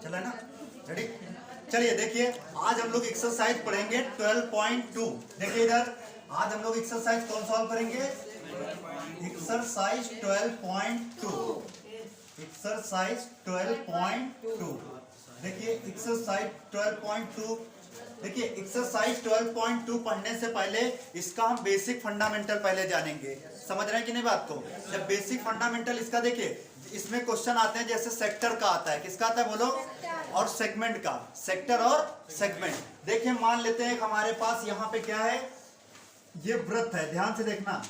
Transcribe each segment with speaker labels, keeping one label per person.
Speaker 1: चला ना, रेडी। चलिए देखिए, आज हम लोग एक्सरसाइज पढ़ेंगे 12.2। देखिए इधर, आज हम लोग एक्सरसाइज कौन सॉल्व करेंगे? एक्सरसाइज 12.2। एक्सरसाइज 12.2। देखिए एक्सरसाइज 12.2। देखिए एक्सरसाइज 12.2 पढ़ने से पहले इसका हम बेसिक फंडामेंटल पहले जानेंगे। समझ रहे हैं कि नहीं बात को? जब बेसिक फंडामेंटल इसका देखिए, इसमें क्वेश्चन आते हैं जैसे सेक्टर का आता है, किसका आता है बोलो? और सेगमेंट का, सेक्टर और सेगमेंट। देखिए मान लेते हैं हमारे पास यहाँ पे क्या है, ये वृत्त है, ध्यान से देखना।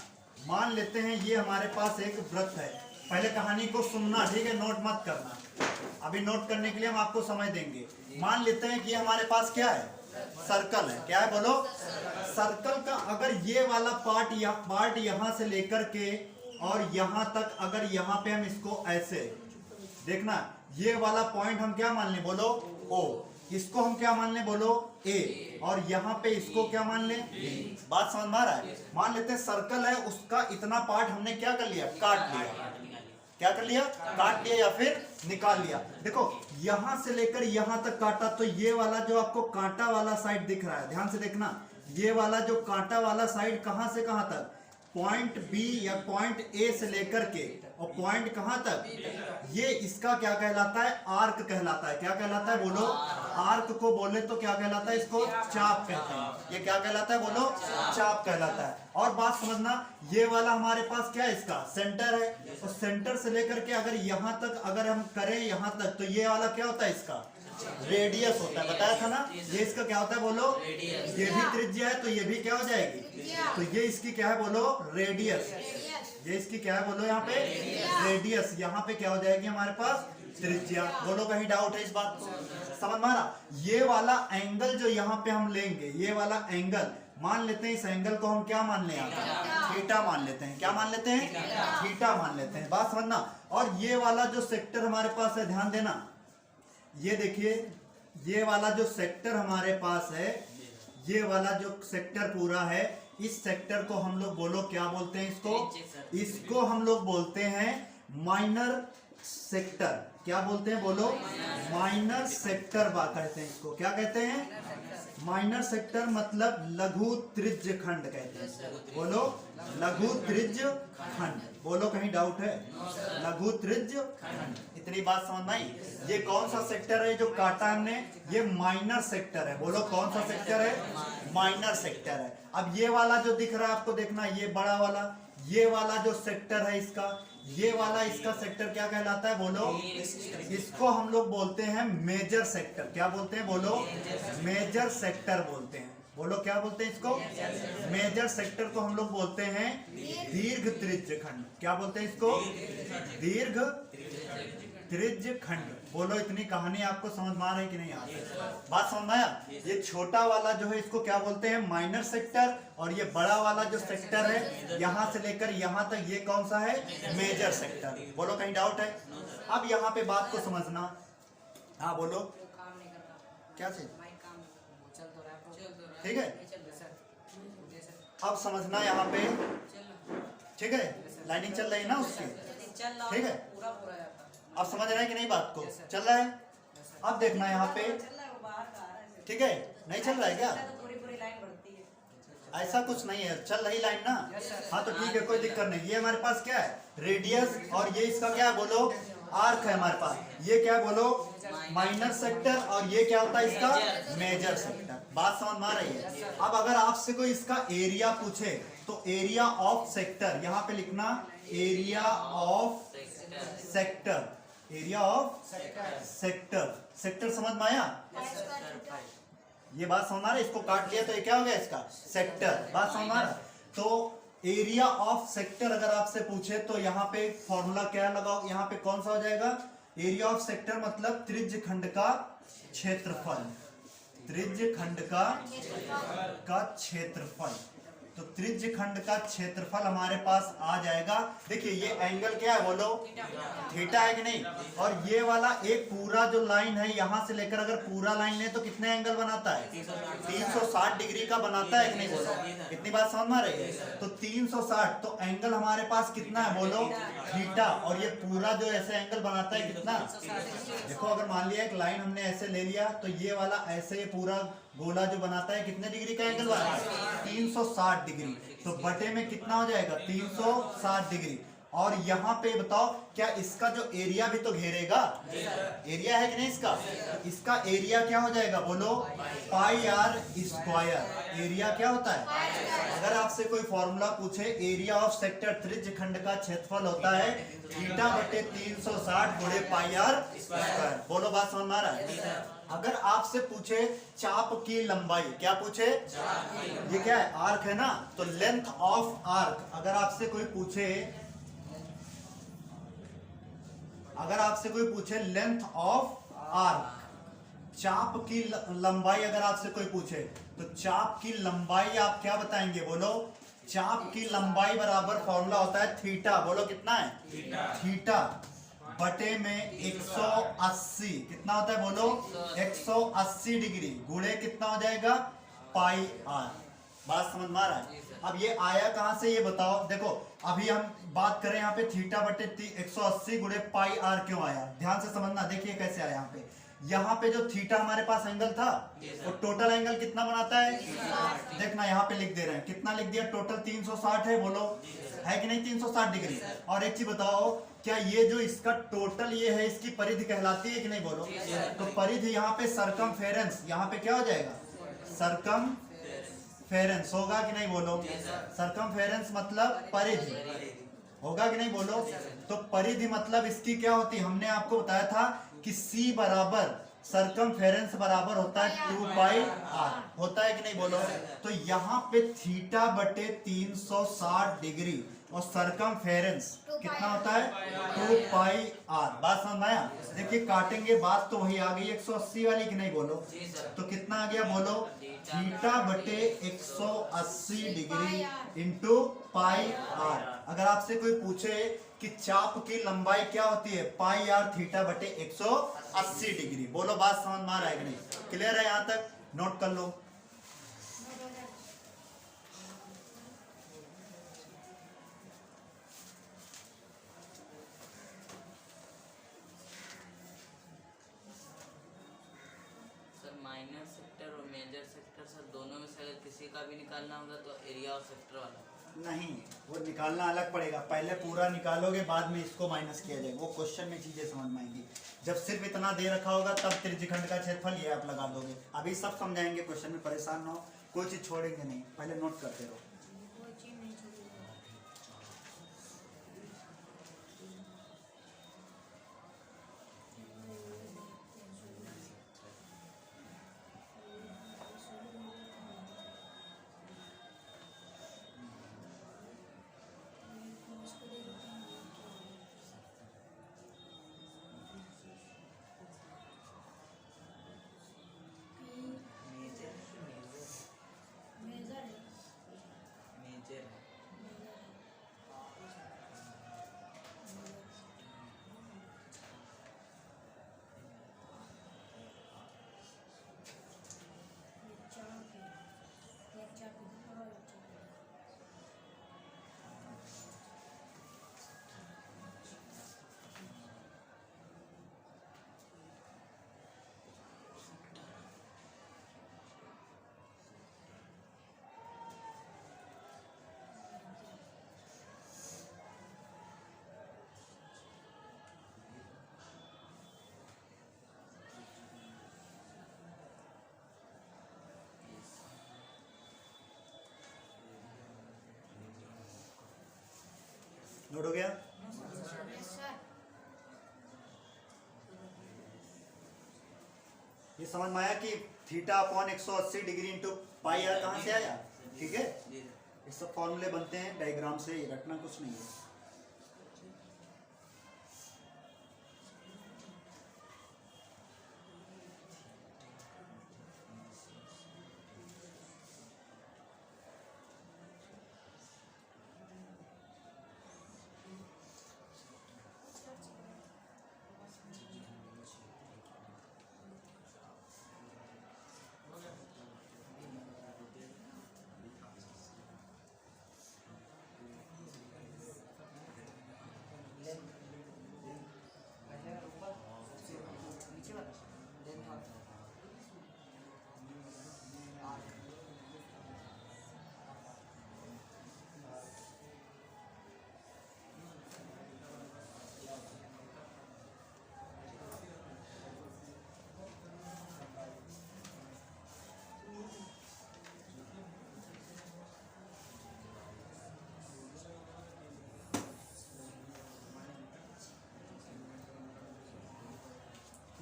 Speaker 1: मान लेते हैं ये हमारे पास एक वृत्त है। पहले कहानी को सुनना, ठीक है, नोट मत करना। अभी नोट करने के लिए हम आपको समय देंगे। मान लेते हैं कि हमारे पास क्या है, सर्कल है। क्या है बोलो? सर्कल का अगर ये वाला पार्ट या पार्ट यहां से लेकर के और यहां तक, अगर यहां पे हम इसको ऐसे देखना, ये वाला पॉइंट हम क्या मान लें बोलो? ओ। इसको हम क्या मान लें बोलो? ए। और यहाँ पे इसको क्या मान लें? बी। बात समझ में आ रहा है? मान लेते हैं सर्कल है, उसका इतना पार्ट हमने क्या कर लिया? काट लिया। क्या कर लिया? काट लिया या फिर निकाल लिया। देखो यहां से लेकर यहां तक काटा, तो ये वाला जो आपको कांटा वाला साइड दिख रहा है, ध्यान से देखना, ये वाला जो कांटा वाला साइड कहां से कहां तक? पॉइंट बी या पॉइंट ए से लेकर के और पॉइंट कहां तक? ये इसका क्या कहलाता है? आर्क कहलाता है। क्या कहलाता है बोलो? आर्क को बोले तो क्या कहलाता है? इसको चाप कहते हैं। ये क्या कहलाता है बोलो? चाप कहलाता है। और बात समझना, ये वाला हमारे पास क्या है? इसका सेंटर है। और सेंटर से लेकर के अगर यहां तक अगर हम करें यहां तक, तो ये वाला क्या होता है? इसका रेडियस होता है। बताया था ना, ये इसका क्या होता है बोलो? ये भी त्रिज्या है, तो ये भी क्या हो जाएगी? तो ये इसकी क्या है बोलो? रेडियस। ये इसकी क्या है बोलो? यहाँ पे रेडियस। यहाँ पे क्या हो जाएगी हमारे पास? त्रिज्या। बोलो कहीं डाउट है इस बात को? समझ में आ रहा? ये वाला एंगल जो यहाँ पे हम लेंगे, ये वाला एंगल मान लेते हैं, इस एंगल को हम क्या मान लें? थीटा मान लेते हैं। क्या मान लेते हैं? थीटा मान लेते हैं। बात समझना। और ये वाला जो सेक्टर हमारे पास है, ध्यान देना, ये देखिए, ये वाला जो सेक्टर हमारे पास है, ये वाला जो सेक्टर पूरा है, इस सेक्टर को हम लोग बोलो क्या बोलते हैं? इसको हम लोग बोलते हैं माइनर सेक्टर। क्या बोलते हैं बोलो? माइनर सेक्टर बात कहते हैं इसको। क्या कहते हैं? माइनर सेक्टर मतलब लघु त्रिज्य खंड कहते हैं। बोलो लघु त्रिज्य खंड। बोलो कहीं डाउट है? लघु त्रिज्य खंड। इतनी बात समझ में आई? ये कौन सा सेक्टर है जो काटा हमने? ये माइनर सेक्टर है। बोलो कौन सा सेक्टर है? माइनर सेक्टर है। अब ये वाला जो दिख रहा है आपको, देखना, ये बड़ा वाला, ये वाला जो सेक्टर है इसका, ये वाला इसका सेक्टर क्या कहलाता है बोलो? इसको हम लोग बोलते हैं मेजर सेक्टर। क्या बोलते हैं बोलो? मेजर सेक्टर बोलते हैं। बोलो क्या बोलते हैं इसको? मेजर सेक्टर को हम लोग बोलते हैं दीर्घ त्रिज्य खंड। क्या बोलते हैं इसको? दीर्घ त्रिज्य खंड। बोलो इतनी कहानी आपको समझ में आ रही है कि नहीं आ रही? बात समझ में आया? ये छोटा वाला जो है इसको क्या बोलते हैं? Minor sector. और ये बड़ा वाला जो सेक्टर है यहां से लेकर यहां तक, ये कौन सा है? Major sector. बोलो कहीं डाउट है? अब यहाँ पे बात को समझना। हाँ बोलो क्या चीज? ठीक है, अब समझना यहाँ पे, ठीक है, लाइनिंग चल रही है ना उसकी, ठीक है। अब समझ रहे हैं कि नहीं बात को? चल रहा है। अब देखना यहाँ पे, ठीक है, नहीं चल रहा है क्या? ऐसा कुछ नहीं है, चल रही लाइन ना। हाँ तो ठीक है, कोई दिक्कत नहीं। ये हमारे पास क्या है? रेडियस। और ये इसका क्या है बोलो? आर्क है हमारे पास। ये क्या है बोलो? Minor sector. और ये क्या होता है इसका? Major sector. बात समझ में आ रही है? अब अगर आपसे कोई इसका एरिया पूछे तो एरिया ऑफ सेक्टर यहाँ पे लिखना, area of sector. Area of sector. Sector समझ में आया? ये बात समझ में आ रहा है? इसको काट लिया तो ये क्या हो गया? इसका सेक्टर। बात समझ में आ रहा है? तो एरिया ऑफ सेक्टर अगर आपसे पूछे तो यहाँ पे फॉर्मूला क्या लगाओ? यहाँ पे कौन सा हो जाएगा? एरिया ऑफ सेक्टर मतलब त्रिज्य खंड का क्षेत्रफल। त्रिज्य खंड का क्षेत्रफल। तो त्रिज्य खंड का क्षेत्रफल हमारे पास आ जाएगा। देखिए ये एंगल क्या है बोलो, थीटा है कि नहीं। और ये वाला एक पूरा जो लाइन है यहां से लेकर अगर पूरा लाइन है तो कितने एंगल बनाता है, 360 डिग्री का बनाता है कि नहीं बोलो। इतनी बात समझ में आ रही है। तो 360, तो एंगल हमारे पास कितना है बोलो, थीटा। और ये पूरा जो ऐसे एंगल बनाता है कितना, देखो अगर मान लिया एक लाइन हमने ऐसे ले लिया तो ये वाला ऐसे ये पूरा गोला जो बनाता है कितने डिग्री का एंगल बनाता है, 360 डिग्री। तो बटे में कितना हो जाएगा, 360 डिग्री। और यहाँ पे बताओ क्या इसका जो एरिया भी तो घेरेगा, एरिया है कि नहीं इसका, तो इसका एरिया क्या हो जाएगा बोलो, पाई आर स्क्वायर। एरिया क्या होता है, अगर आपसे कोई फॉर्मूला पूछे एरिया ऑफ सेक्टर त्रिज्य खंड का क्षेत्रफल होता है थीटा बटे 360 गुणे पाई आर स्क्वायर। बोलो बात समझ में आ रहा है। अगर आपसे पूछे चाप की लंबाई, क्या पूछे, ये क्या है, आर्क है ना, तो लेंथ ऑफ आर्क। अगर आपसे कोई पूछे, अगर आपसे कोई पूछे लेंथ ऑफ आर्क, चाप की लंबाई अगर आपसे कोई पूछे तो चाप की लंबाई आप क्या बताएंगे बोलो, चाप की लंबाई बराबर फॉर्मूला होता है थीटा। बोलो कितना है, थीटा बटे में 180, कितना होता है बोलो, 180 डिग्री गुणे कितना हो जाएगा, पाई आर। बात समझ में आ रहा है। अब ये आया कहां से ये बताओ। देखो अभी हम बात करें यहाँ पे थीटा बटे 180 गुणे पाई आर क्यों आया, ध्यान से समझना। देखिए कैसे आया यहाँ पे जो थीटा हमारे पास एंगल था वो टोटल एंगल कितना बनाता है, देखना यहाँ पे लिख दे रहे हैं, कितना लिख दिया, टोटल 360 है। बोलो है कि नहीं 360 डिग्री। और एक चीज बताओ, क्या ये जो इसका टोटल ये है इसकी परिधि कहलाती है कि नहीं बोलो। तो परिधि यहाँ पे सरकमफेरेंस, यहाँ पे क्या हो जाएगा, सरकमफेरेंस होगा कि नहीं बोलो। सरकमफेरेंस मतलब परिधि होगा कि नहीं बोलो। तो परिधि मतलब इसकी क्या होती है, हमने आपको बताया था कि C बराबर सरकमफेरेंस बराबर होता है 2 पाई आर, होता है कि नहीं बोलो। तो यहाँ पे थीटा बटे 360 डिग्री और सरकमफेरेंस कितना होता है 2 पाई आर। बात समझ में आया। देखिए काटेंगे, बात तो वही आ गई 180 वाली कि नहीं बोलो। तो कितना आ गया बोलो, थीटा बटे 180 डिग्री इंटू पाई आर। अगर आपसे कोई पूछे कि चाप की लंबाई क्या होती है, पाई आर थीटा बटे 180 डिग्री। बोलो बात समझ में आ रहा है कि नहीं, क्लियर है, यहां तक नोट कर लो।
Speaker 2: माइनर सेक्टर और मेजर सेक्टर सर दोनों में से अगर किसी का भी निकालना होगा तो एरिया और सेक्टर वाला
Speaker 1: नहीं, वो निकालना अलग पड़ेगा। पहले पूरा निकालोगे बाद में इसको माइनस किया जाएगा, वो क्वेश्चन में चीजें समझ में आएंगी। जब सिर्फ इतना दे रखा होगा तब त्रिज्यखंड का क्षेत्रफल ये आप लगा दोगे। अभी सब समझाएंगे क्वेश्चन में, परेशान ना हो, कोई चीज छोड़ेंगे नहीं, पहले नोट करते रहो।
Speaker 2: मेजर है।
Speaker 1: नोट हो गया। ये समझ में आया कि theta upon 180 degree into pi r कहां से आया, ठीक है। ये सब फॉर्मूले बनते हैं डायग्राम से, ये रटना कुछ नहीं है।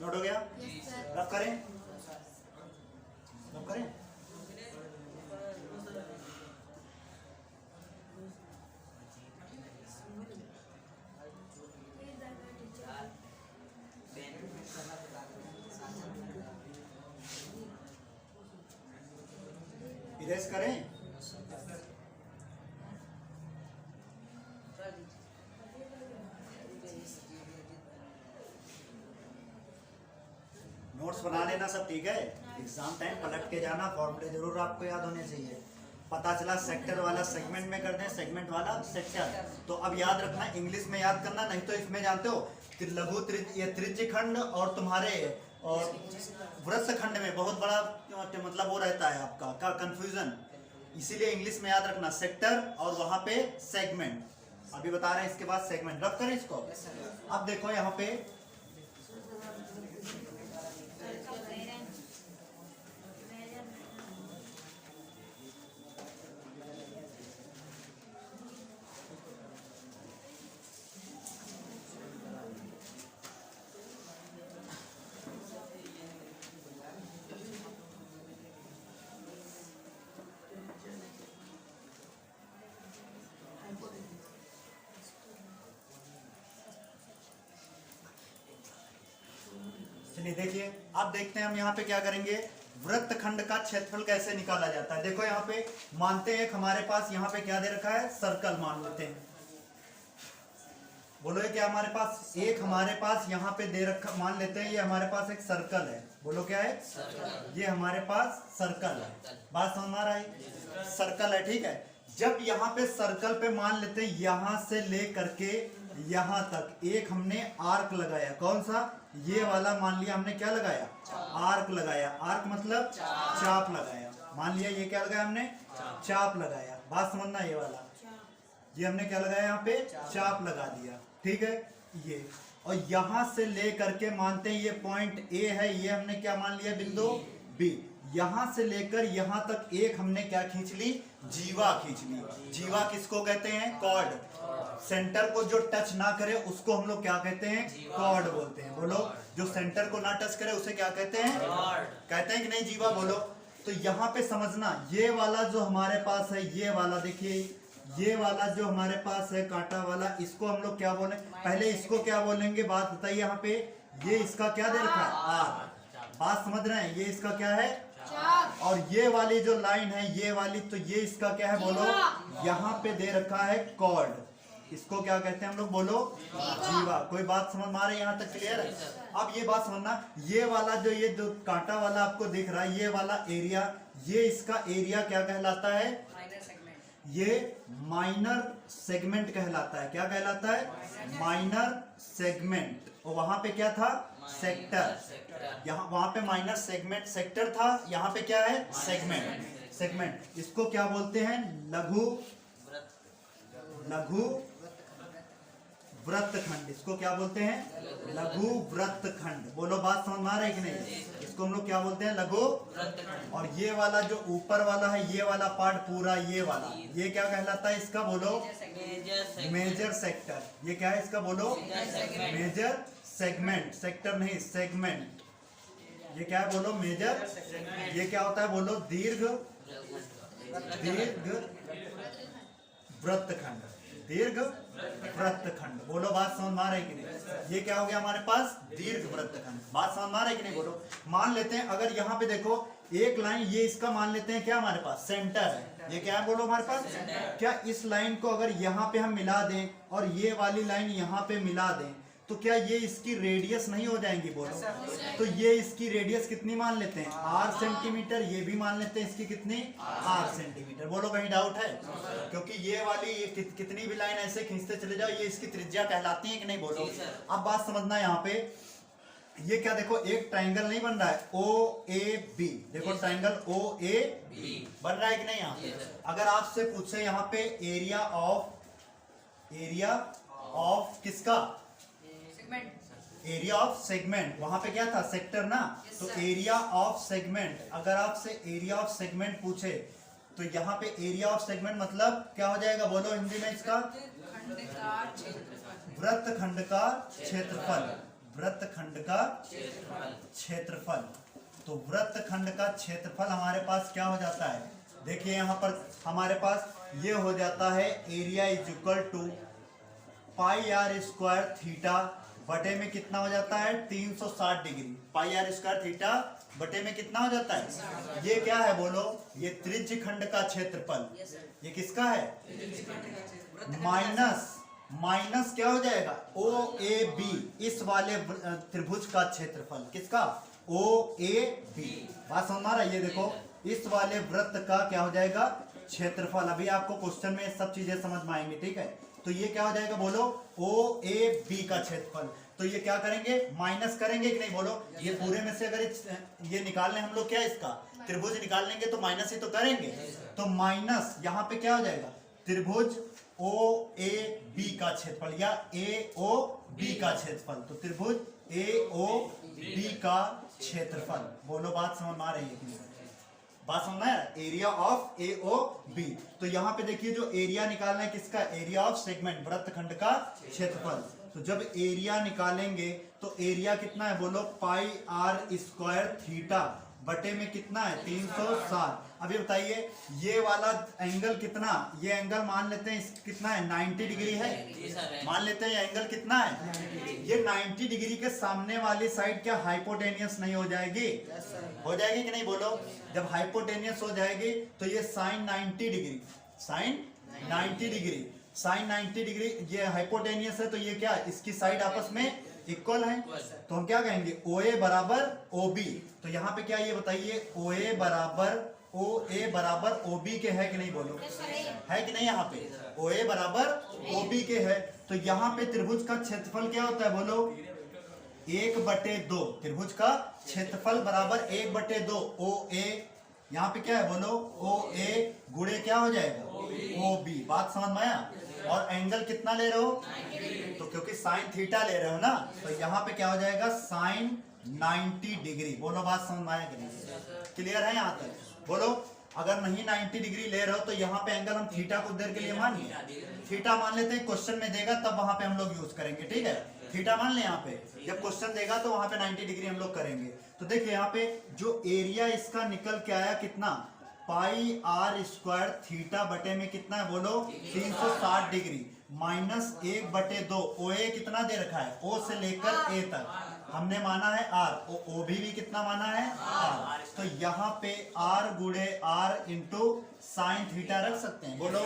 Speaker 1: नोट हो गया? रब करें, रब करें। इरेज करें। नोट्स बना लेना, सब ठीक है। एग्जाम टाइम पलट के जाना, फॉर्मूले जरूर आपको याद होने चाहिए। पता चला सेक्टर वाला सेगमेंट में कर दें, सेगमेंट वाला सेक्टर। तो अब याद रखना, इंग्लिश में याद करना, नहीं तो इसमें जानते हो लघु त्रिज्य खंड और तुम्हारे और वृत्त खंड में बहुत बड़ा मतलब वो रहता है आपका कंफ्यूजन। इसीलिए इंग्लिश में याद रखना सेक्टर और वहां पे सेगमेंट। अभी बता रहे हैं, इसके बाद सेगमेंट। रब करें इसको। अब देखो यहाँ पे चलिए देखिए, अब देखते हैं हम यहाँ पे क्या करेंगे, वृत्त खंड का क्षेत्रफल कैसे निकाला जाता है। देखो यहाँ पे मानते हैं हमारे पास यहाँ पे क्या दे रखा है, सर्कल मान लेते हैं। बोलो ये क्या हमारे पास, एक हमारे पास यहाँ पे दे रखा, मान लेते हैं ये हमारे पास एक सर्कल है। बोलो क्या है, ये हमारे पास सर्कल है। बात समझ में आ रहा है, सर्कल है, ठीक है। जब यहाँ पे सर्कल पे मान लेते हैं यहाँ से ले करके यहाँ तक एक हमने आर्क लगाया। कौन सा, ये वाला मान लिया हमने, क्या लगाया, आर्क लगाया। आर्क मतलब चाप लगाया। मान लिया ये क्या लगाया हमने, चाप लगाया। बात समझना, ये वाला ये हमने क्या लगाया, यहाँ पे चाप लगा दिया, ठीक है। ये और यहाँ से ले करके मानते हैं ये पॉइंट ए है, ये हमने क्या मान लिया, बिंदु बी। यहाँ से लेकर यहाँ तक एक हमने क्या खींच ली, जीवा खींच ली। जीवा किसको कहते हैं, कॉर्ड। सेंटर को जो टच ना करे उसको हम लोग क्या कहते हैं, कॉर्ड बोलते हैं। बोलो, जो सेंटर को ना टच करे उसे क्या कहते हैं, कहते हैं कि नहीं, जीवा। बोलो, तो यहाँ पे समझना, ये वाला जो हमारे पास है, ये वाला देखिए, ये वाला जो हमारे पास है कांटा वाला, इसको हम लोग क्या बोले, पहले इसको क्या बोलेंगे, बात बताइए। यहाँ पे ये इसका क्या दे रखा है, आर। बात समझ रहे हैं, ये इसका क्या है, और ये वाली जो लाइन है, ये वाली, तो ये इसका क्या है, बोलो, यहाँ पे दे रखा है कॉर्ड। इसको क्या कहते हैं हम लोग, बोलो, जीवा। कोई बात समझ में आ रही है, यहाँ तक क्लियर है। अब ये बात समझना, ये वाला जो ये जो कांटा वाला आपको दिख रहा है, ये वाला एरिया, ये इसका एरिया क्या कहलाता है, ये माइनर सेगमेंट कहलाता है। क्या कहलाता है, माइनर सेगमेंट। और वहां पे क्या था, सेक्टर। यहाँ वहां पे माइनर सेगमेंट सेक्टर था, यहाँ पे क्या है, सेगमेंट। सेगमेंट इसको क्या बोलते हैं, लघु वृत्तखंड। इसको क्या बोलते हैं, लघु वृत्तखंड। बोलो, बात समझ में आ रहा है कि नहीं। इसको हम लोग क्या बोलते हैं, लघु वृत्तखंड। और ये वाला जो ऊपर वाला है, ये वाला पार्ट पूरा, ये वाला, ये क्या कहलाता है, इसका बोलो, मेजर सेक्टर। ये क्या है इसका, बोलो, मेजर सेगमेंट। सेक्टर नहीं, सेगमेंट। ये क्या है, बोलो, मेजर। ये क्या होता है, बोलो, दीर्घ वृत्तखंड। दीर्घ वृत्तखंड। बोलो, बात समझ में आ रही है कि नहीं। ये क्या हो गया हमारे पास, दीर्घ वृत्तखंड। बात समझ में आ रही है कि नहीं, बोलो। मान लेते हैं अगर यहाँ पे देखो एक लाइन, ये इसका मान लेते हैं क्या हमारे पास, सेंटर है। ये क्या है, बोलो, हमारे पास क्या, इस लाइन को अगर यहाँ पे हम मिला दें और ये वाली लाइन यहाँ पे मिला दें, तो क्या ये इसकी रेडियस नहीं हो जाएंगी, बोलो। तो ये इसकी रेडियस कितनी मान लेते हैं, आर सेंटीमीटर। ये भी मान लेते हैं इसकी कितनी, आर सेंटीमीटर। बोलो, कहीं डाउट है, क्योंकि ये वाली ये कितनी भी लाइन ऐसे खींचते चले जाओ, ये इसकी त्रिज्या कहलाती है कि नहीं, बोलो। अब बात समझना, यहाँ पे ये क्या, देखो, एक ट्राइंगल नहीं बन रहा है, ओ ए बी। देखो, ट्राइंगल ओ ए बी बन रहा है कि नहीं। यहाँ पे अगर आपसे पूछे यहाँ पे एरिया ऑफ किसका, एरिया ऑफ सेगमेंट, वहां पे क्या था, सेक्टर ना। तो एरिया ऑफ सेगमेंट, अगर आपसे एरिया ऑफ सेगमेंट पूछे तो यहाँ पे एरिया ऑफ सेगमेंट मतलब क्या हो जाएगा, बोलो हिंदी में इसका, वृत्तखंड का क्षेत्रफल। वृत्तखंड का क्षेत्रफल। तो वृत्तखंड का क्षेत्रफल हमारे पास क्या हो जाता है, देखिए यहाँ पर हमारे पास ये हो जाता है area is equal to pi r square theta बटे में कितना हो जाता है 360 degree. Pi r square theta बटे में कितना हो जाता है, ये क्या है बोलो, ये त्रिज्य खंड का क्षेत्रफल। ये किसका है, माइनस क्या हो जाएगा ओ ए बी, इस वाले त्रिभुज का क्षेत्रफल। किसका, ओ ए बी। बात समझ आ रहा है, ये देखो इस वाले वृत्त का क्या हो जाएगा क्षेत्रफल। अभी आपको क्वेश्चन में सब चीजें समझ में आएंगी, ठीक है। तो ये क्या हो जाएगा बोलो, ओ ए बी का क्षेत्रफल। तो ये क्या करेंगे, माइनस करेंगे कि नहीं बोलो, ये पूरे में से अगर ये निकाल लें हम लोग, क्या इसका त्रिभुज निकाल लेंगे तो माइनस ही तो करेंगे। तो माइनस यहाँ पे क्या हो जाएगा, त्रिभुज ओ ए बी का क्षेत्रफल या ए ओ बी का क्षेत्रफल। तो त्रिभुज ए ओ बी का क्षेत्रफल। बोलो बात समझ में आ रही है कि नहीं, बात समझ में, area of A O B. तो यहाँ पे देखिए जो एरिया निकालना है किसका, एरिया ऑफ सेगमेंट, वृत्तखंड का क्षेत्रफल। तो जब एरिया निकालेंगे तो एरिया कितना है बोलो, पाई आर स्क्वायर थीटा बटे में कितना है 360। अभी बताइए ये वाला एंगल कितना, ये एंगल मान लेते हैं कितना है 90 डिग्री है, मान लेते हैं ये एंगल कितना है, ये 90 डिग्री के सामने वाली साइड क्या हाइपोटेनियस नहीं हो जाएगी, हो जाएगी कि नहीं बोलो। जब हाइपोटेनियस हो जाएगी तो ये sine 90 degree, sine 90 degree, sine 90 degree, ये हाइपोटेनियस है तो ये क्या, इसकी साइड आपस में इक्वल है। तो हम क्या कहेंगे, ओ ए बराबर ओ बी। तो यहाँ पे क्या ये बताइए, ओ ए बराबर ओ बी के है कि नहीं बोलो, है कि नहीं, यहाँ पे ओ ए बराबर ओ बी के है। तो यहाँ पे त्रिभुज का क्षेत्रफल क्या होता है बोलो, 1/2। त्रिभुज का क्षेत्रफल बराबर 1/2 ओ ए, यहाँ पे क्या है बोलो, ओ ए गुणे क्या हो जाएगा ओ बी। बात समझ में आया। और एंगल कितना ले रहे हो, तो क्योंकि साइन थीटा ले रहे हो ना, तो यहाँ पे क्या हो जाएगा साइन 90 डिग्री। बोलो बात समझ में आया कि नहीं, क्लियर है यहाँ तक, बोलो। अगर नहीं 90 डिग्री ले रहे हो तो यहाँ पे एंगल हम थीटा कुछ देर के लिए मान लें, थीटा मान लेते हैं, क्वेश्चन में देगा तब वहां पे हम लोग यूज करेंगे, ठीक है। थीटा मान ले यहाँ पे, जब क्वेश्चन देगा तो वहां पे 90 डिग्री हम लोग करेंगे। तो देखिए यहाँ पे जो एरिया इसका निकल के आया कितना, पाई आर स्क्वायर थीटा बटे में कितना है बोलो 360 डिग्री माइनस 1/2। ओ ए कितना दे रखा है, ओ से लेकर ए तक हमने माना है आर, ओ भी कितना माना है आर। तो यहाँ पे आर गुणे आर इंटू साइन थीटा रख सकते हैं बोलो।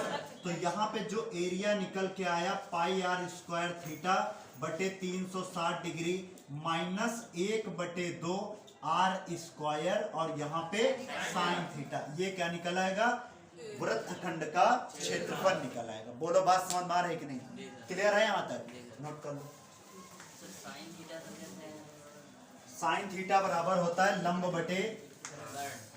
Speaker 1: तो यहाँ पे जो एरिया निकल के आया पाई आर स्क्वायर थीटा बटे 360 डिग्री माइनस 1/2 आर स्क्वायर और यहाँ पे साइन थीटा, ये क्या निकल आएगा, वृत्तखंड का क्षेत्रफल निकल आएगा। बोलो बात समझ में आ रही है कि नहीं, क्लियर है यहाँ तक, नोट कर लो। साइन थीटा बराबर होता है लंब बटे,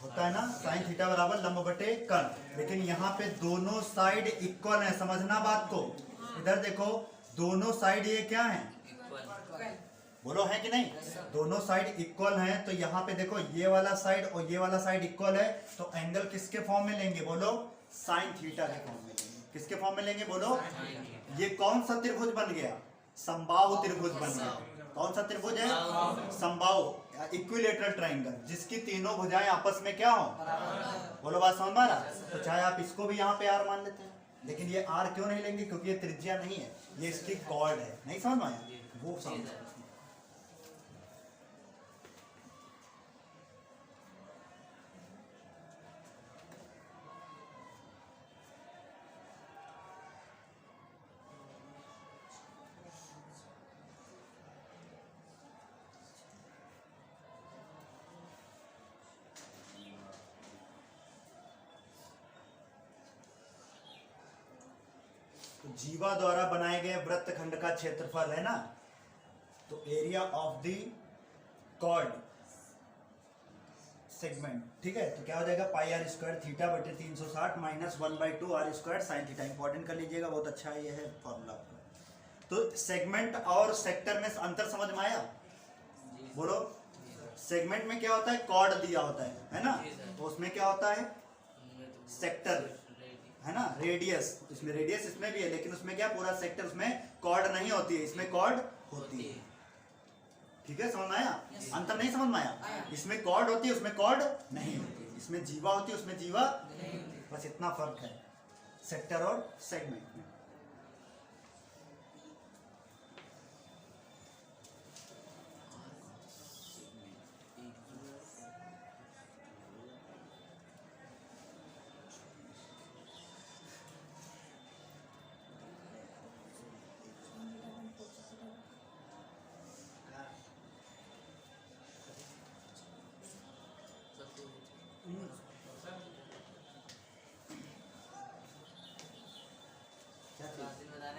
Speaker 1: होता है ना, साइन थीटा बराबर लंब बटे कर्ण। लेकिन यहाँ पे दोनों साइड इक्वल है, समझना बात को। इधर देखो दोनों साइड ये क्या है, बोलो है कि नहीं, दोनों साइड इक्वल हैं। तो यहाँ पे देखो ये वाला साइड और ये वाला साइड इक्वल है, तो एंगल किसके फॉर्म में लेंगे बोलो, साइन थीटा के फॉर्म में लेंगे। किसके फॉर्म में लेंगे बोलो, ये कौन सा त्रिभुज बन गया, समबाहु त्रिभुज बन गया। कौन सा त्रिभुज है, समबाहु, इक्विलेटरल ट्रायंगल, जिसकी तीनों भुजाएं आपस में क्या हो, बोलो बात समझ में आ रहा। तो चाहे आप इसको भी यहाँ पे आर मान लेते हैं, लेकिन ये आर क्यों नहीं लेंगे, क्योंकि ये त्रिज्या नहीं है, ये इसकी कॉर्ड है। नहीं समझ में आया, वो समझ। जीवा द्वारा बनाए गए वृत्तखंड का क्षेत्रफल है ना, तो area of the chord segment, ठीक है। तो क्या हो जाएगा पाई आर स्क्वायर थीटा बटे 360 minus 1/2 r square sine theta. Important कर लीजिएगा, बहुत अच्छा ये है फॉर्मूला आपका। तो सेगमेंट और सेक्टर में अंतर समझ में आया, बोलो। सेगमेंट में क्या होता है, कॉर्ड दिया होता है ना, तो उसमें क्या होता है सेक्टर है ना, रेडियस, इसमें रेडियस इसमें भी है, लेकिन उसमें क्या पूरा सेक्टर, उसमें कॉर्ड नहीं होती है, इसमें कॉर्ड होती है। ठीक है, समझ में आया? अंतर नहीं समझ में आया? इसमें कॉर्ड होती है, उसमें कॉर्ड नहीं होती, इसमें जीवा होती है, उसमें जीवा नहीं होती। बस इतना फर्क है सेक्टर और सेगमेंट में।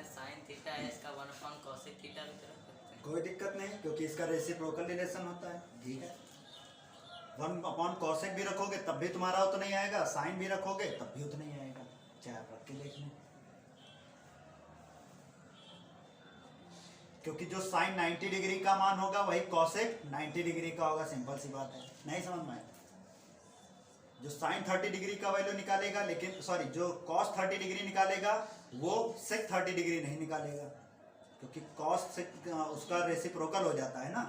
Speaker 2: साइन थीटा है इसका 1 cosec थीटा भी रख सकते हैं।
Speaker 1: कोई दिक्कत नहीं, क्योंकि इसका रेसिप्रोकल रिलेशन होता है। ठीक है, 1 cosec भी रखोगे तब भी तुम्हारा उतना नहीं आएगा, साइन भी रखोगे तब भी उतना नहीं आएगा, चाहे आप रख के देख लें। क्योंकि जो साइन 90 डिग्री का मान होगा वही कॉसेक 90 डिग्री का होगा, सिंपल सी बात है। नहीं समझ में आया? जो साइन 30 डिग्री का वैल्यू निकालेगा, लेकिन सॉरी जो कॉस 30 डिग्री निकालेगा वो सेक 30 डिग्री नहीं निकालेगा, क्योंकि कॉस सेक उसका रेसिप्रोकल हो जाता है ना।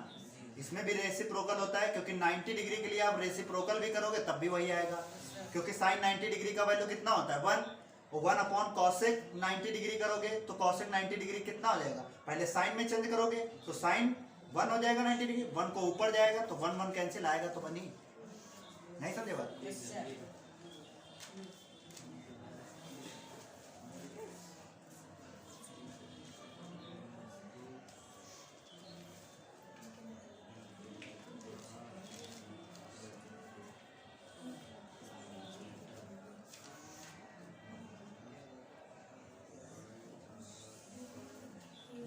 Speaker 1: इसमें भी रेसिप्रोकल होता है, क्योंकि 90 डिग्री के लिए आप रेसिप्रोकल भी करोगे तब भी वही आएगा, क्योंकि साइन 90 डिग्री का वैल्यू कितना होता है 1, और 1 अपॉन कॉसेक 90 डिग्री करोगे तो कॉसेक 90 डिग्री कितना हो जाएगा, पहले साइन में चेंज करोगे तो साइन 1 हो जाएगा 90 डिग्री, 1 को ऊपर जाएगा तो 1 1 कैंसिल आएगा तो बनी। नहीं समझे बात?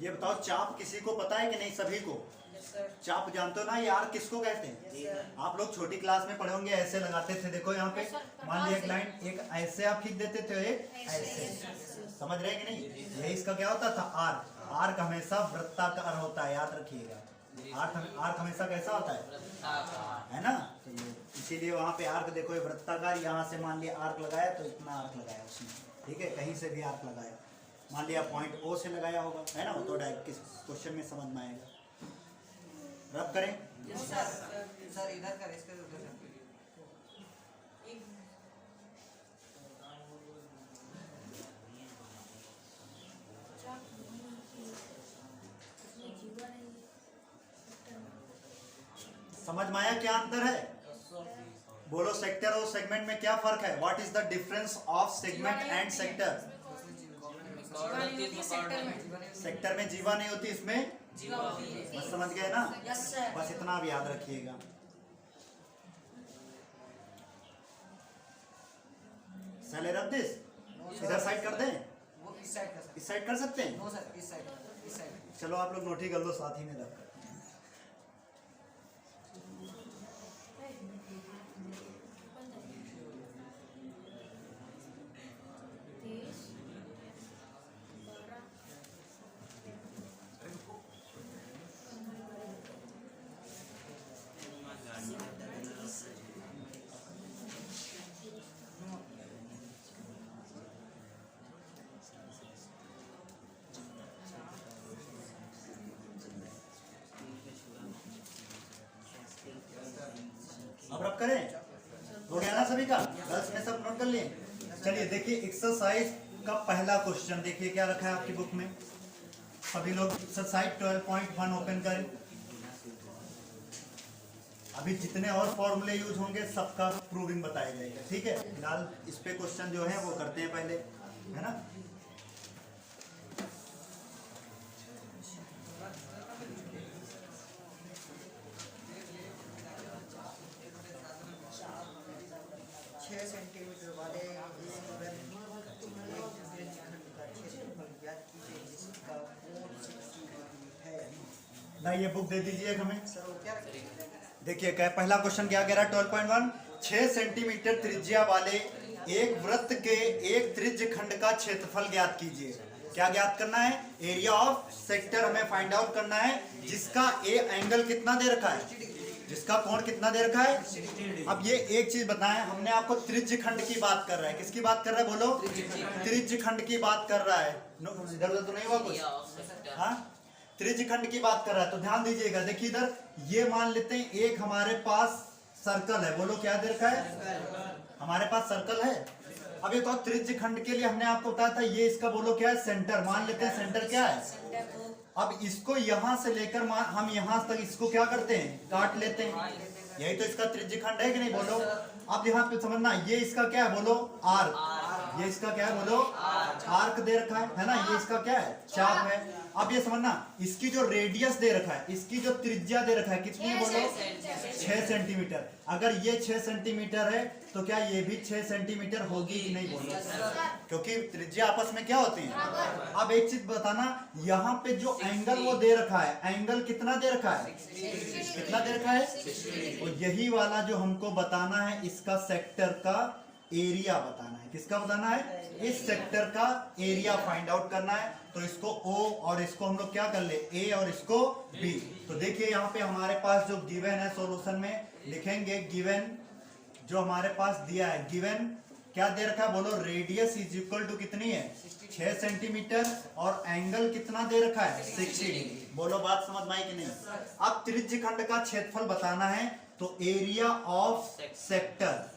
Speaker 1: ये बताओ, चाप किसी को पता है कि नहीं? सभी को चाप जानते हो ना? ये आर्क किसको कहते हैं? आप लोग छोटी क्लास में पढ़े होंगे, ऐसे लगाते थे। देखो यहाँ पे मान लिया एक लाइन, एक ऐसे आप खींच देते थे, एक ऐसे। समझ रहे कि नहीं? यही इसका क्या होता था? आर्क। आर्क हमेशा वृत्ताकार होता है, याद रखिएगा। आर्क हमेशा कैसा होता है ना? तो ये इसीलिए वहाँ पे आर्क देखो, ये वृत्ताकार। यहाँ से मान लिया आर्क लगाया तो इतना आर्क लगाया उसने, ठीक है? कहीं से भी आर्क लगाया, मान लिया पॉइंट ओ से लगाया होगा, है ना? वो तो डायरेक्ट किस क्वेश्चन में समझ में आएगा। रब करें
Speaker 3: सर इधर कर, इसके उधर कर।
Speaker 1: समझ में आया क्या अंतर है? बोलो, सेक्टर और सेगमेंट में क्या फर्क है? What is the difference of segment and sector? Sector में जीवा नहीं होती, इसमें बस समझ गए ना? बस इतना भी याद रखिएगा। चले रब दिस इधर साइड कर दें,
Speaker 3: वो इस साइड कर सकते
Speaker 1: इस साइड कर सकते हैं।
Speaker 3: नो सर, इस साइड।
Speaker 1: चलो आप लोग नोट ही कर लो, साथ ही में रख कर। अब रब करें, हो गया ना सभी का? गर्ल्स में सब नोट कर लिए? चलिए देखिए, एक्सरसाइज का पहला क्वेश्चन देखिए क्या रखा है आपकी बुक में। सभी लोग एक्सरसाइज 12.1 ओपन करें। अभी जितने और फॉर्मूले यूज होंगे सबका प्रूविंग बताया जाएगा, ठीक है? फिलहाल इस पे क्वेश्चन जो है वो करते हैं पहले, है ना?
Speaker 3: सेंटीमीटर वाले
Speaker 1: ना ये बुक दे दीजिए हमें।
Speaker 3: सर वो क्या रखेंगे?
Speaker 1: देखिए क्या पहला क्वेश्चन क्या कह रहा है? 12.1 6 सेंटीमीटर त्रिज्या वाले एक वृत्त के एक त्रिज्य खंड का क्षेत्रफल ज्ञात कीजिए। क्या ज्ञात करना है? एरिया ऑफ सेक्टर हमें फाइंड आउट करना है, जिसका ए एंगल कितना दे रखा है, जिसका कोण कितना दे रखा है। अब ये एक चीज बताएं, हमने आपको त्रिज्य खंड की बात कर रहा है। किसकी बात कर रहा है? बोलो। त्रिज्य खंड की बात कर रहा है। इधर उधर तो नहीं हुआ कुछ? हाँ, त्रिज्य खंड की बात कर रहा है, तो ध्यान दीजिएगा। देखिए इधर ये मान लेते हैं एक हमारे पास सर्कल है, बोलो क्या दे रखा है, हमारे पास सर्कल है। अब ये तो त्रिज्य खंड के लिए हमने आपको बताया था, ये इसका बोलो क्या है, सेंटर। मान लेते हैं सेंटर क्या है। अब इसको यहां से लेकर हम यहां तक इसको क्या करते हैं, काट लेते हैं। यही तो इसका त्रिज्य खंड है कि नहीं, बोलो। अब यहाँ पे समझना, ये इसका क्या है, बोलो आर्क। ये इसका क्या है, बोलो आर्क दे रखा है ना। ये इसका क्या है, चाप है। अब ये समझना, इसकी जो रेडियस दे रखा है, इसकी जो त्रिज्या दे रखा है, कितनी है, बोलो 6 सेंटीमीटर। अगर ये 6 सेंटीमीटर है तो क्या ये भी 6 सेंटीमीटर होगी कि नहीं, बोलो, क्योंकि त्रिज्या आपस में क्या होती है। अब एक चीज बताना, यहाँ पे जो एंगल वो दे रखा है, एंगल कितना दे रखा है, कितना दे रखा है। और यही वाला जो हमको बताना है, इसका सेक्टर का एरिया बताना है। किसका बताना है, इस सेक्टर का एरिया फाइंड आउट करना है। तो इसको O और इसको हम लोग क्या कर ले, A और इसको B। तो देखिए यहाँ पे हमारे पास जो गिवन है, सॉल्यूशन में लिखेंगे गिवन जो हमारे पास दिया है, गिवन क्या दे रखा है, बोलो रेडियस इज इक्वल टू कितनी है, 6 सेंटीमीटर, और एंगल कितना दे रखा है, 60 डिग्री। बोलो बात समझ में आई कि नहीं। अब त्रिज्य खंड का क्षेत्रफल बताना है, तो area of sector,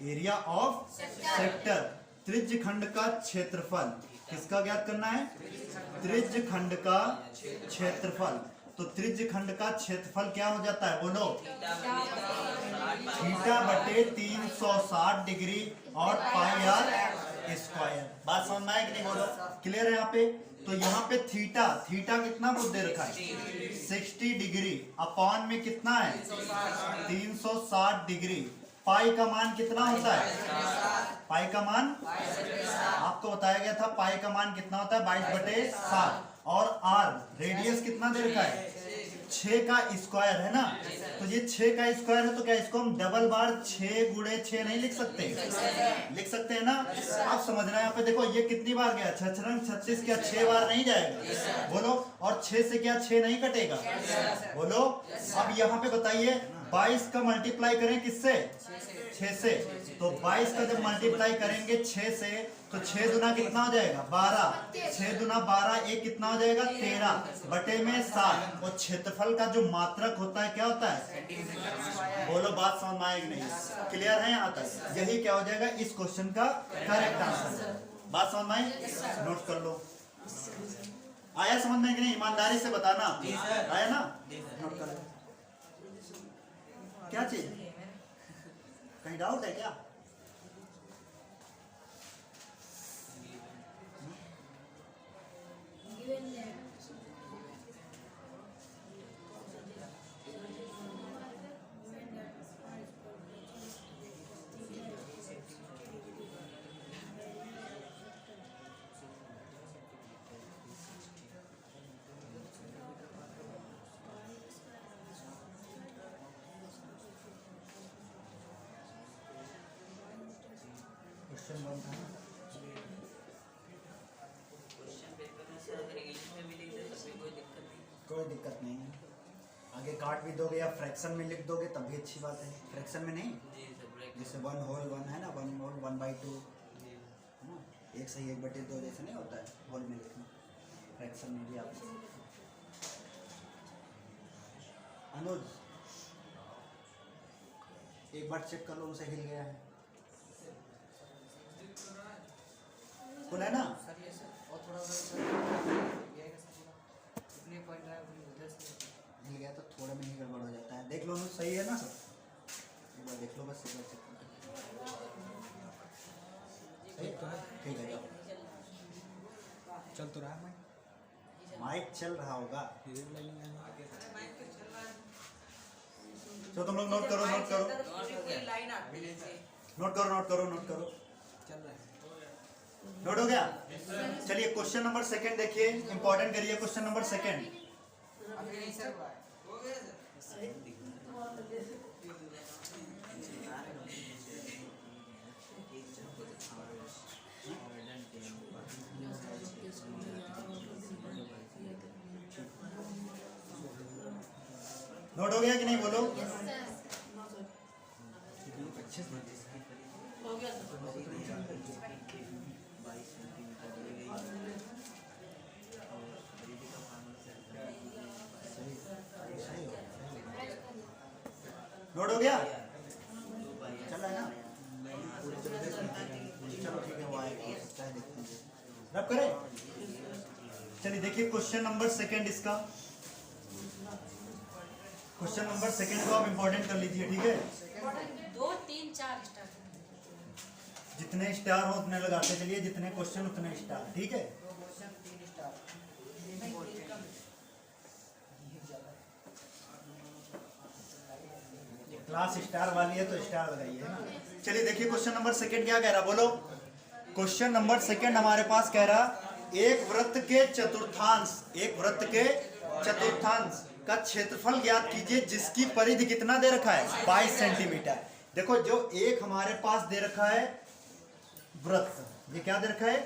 Speaker 1: area of sector, त्रिज्य खंड का क्षेत्रफल किसका ज्ञात करना है, त्रिज्य खंड का क्षेत्रफल। तो त्रिज्य खंड का क्षेत्रफल क्या हो जाता है, बोलो थीटा बटे 360 डिग्री और पाई आर स्क्वायर। बात समझ में आया कि नहीं, बोलो क्लियर है यहाँ पे। तो यहाँ पे थीटा, थीटा कितना कुछ दे रखा है, 60 डिग्री, अपॉन में कितना है 360 डिग्री। पाई का मान कितना होता है, पाई का मान आपको बताया गया था, पाई का मान कितना होता है 22/7। और आर रेडियस कितना दे रखा है, 6 का स्क्वायर है ना। तो ये 6 का स्क्वायर है, तो क्या इसको हम डबल बार 6 गुणे 6 नहीं लिख सकते, लिख सकते हैं ना। आप समझना, यहाँ पे देखो ये कितनी बार गया, 6 36, क्या 6 बार नहीं जाएगा, बोलो। और 6 से क्या 6 नहीं कटेगा, बोलो। अब यहाँ पे बताइए 22 का मल्टीप्लाई करें किससे, 6 से। तो 22 का जब मल्टीप्लाई करेंगे 6 से, तो 6 दुना कितना हो जाएगा 12, 6 दुना 12, एक कितना हो जाएगा 13 बटे में 7। और क्षेत्रफल का जो मात्रक होता है क्या होता है, बोलो बात समझ में आएगी नहीं, क्लियर है यहाँ तक। यही क्या हो जाएगा इस क्वेश्चन का करेक्ट आंसर। बात समझ में आई, नोट कर लो। आया समझ में कि नहीं, ईमानदारी से बताना, आया ना, नोट कर लो। क्या चीज, कहीं डाउट है क्या, क्वेश्चन वन था ना,
Speaker 2: क्वेश्चन पेपर में सर अगर इंग्लिश में भी लिख दे तब भी कोई दिक्कत नहीं।
Speaker 1: कोई दिक्कत नहीं है। आगे काट भी दोगे या फ्रैक्शन में लिख दोगे तब भी अच्छी बात है, फ्रैक्शन में नहीं।
Speaker 2: जी सर, ब्रेक
Speaker 1: जैसे 1 होल 1 है ना, 1 होल 1/2
Speaker 2: जी
Speaker 1: है ना, 1 सही 1/2 जैसे नहीं होता है होल में लिखना, फ्रैक्शन में भी आप। अनुज एक बार चेक कर लो, उनसे हिल गया है, खुल है ना।
Speaker 3: सर ये सर और थोड़ा सा ये कैसा पूरा कितने पॉइंट है उधर से
Speaker 1: हिल गया तो थोड़े में ही गड़बड़ हो जाता है। देख लो अनुज सही है ना सब, एक बार देख लो बस, एक बार चेक कर सही है, ठीक है जाओ।
Speaker 4: चल तो रहा है
Speaker 1: माइक चल रहा होगा,
Speaker 4: मैं
Speaker 1: तो तुम लोग नोट करो, नोट करो, नोट करो, नोट करो, नोट करो,
Speaker 4: चल रहा है।
Speaker 1: नोट हो गया। चलिए क्वेश्चन नंबर सेकंड देखिए, इंपॉर्टेंट करिए क्वेश्चन नंबर सेकंड।
Speaker 3: अभी नहीं सर हो गया सर।
Speaker 1: नोट हो गया कि नहीं, बोलो।
Speaker 4: अच्छे से
Speaker 1: नोट हो गया?
Speaker 2: 2 पाई
Speaker 1: चल रहा है ना? चलो ठीक है, वो आएगा, चाहे देखते हैं। रब करें? चलिए देखिए क्वेश्चन नंबर सेकंड इसका। क्वेश्चन नंबर सेकंड को आप इंपॉर्टेंट कर लीजिए, ठीक है?
Speaker 5: 2 3 4 स्टार।
Speaker 1: जितने स्टार हो उतने लगाते चलिए, जितने क्वेश्चन उतने स्टार, ठीक है?
Speaker 3: 2 क्वेश्चन 3 स्टार।
Speaker 1: क्लास स्टार वाली है तो स्टार लगाइए, है ना? चलिए देखिए क्वेश्चन नंबर सेकंड क्या कह रहा, बोलो। क्वेश्चन नंबर सेकंड हमारे पास कह रहा एक वृत्त के चतुर्थांश का क्षेत्रफल ज्ञात कीजिए जिसकी परिधि कितना दे रखा है, 22 सेंटीमीटर। देखो जो एक हमारे पास दे रखा है वृत्त, ये क्या दे रखा है,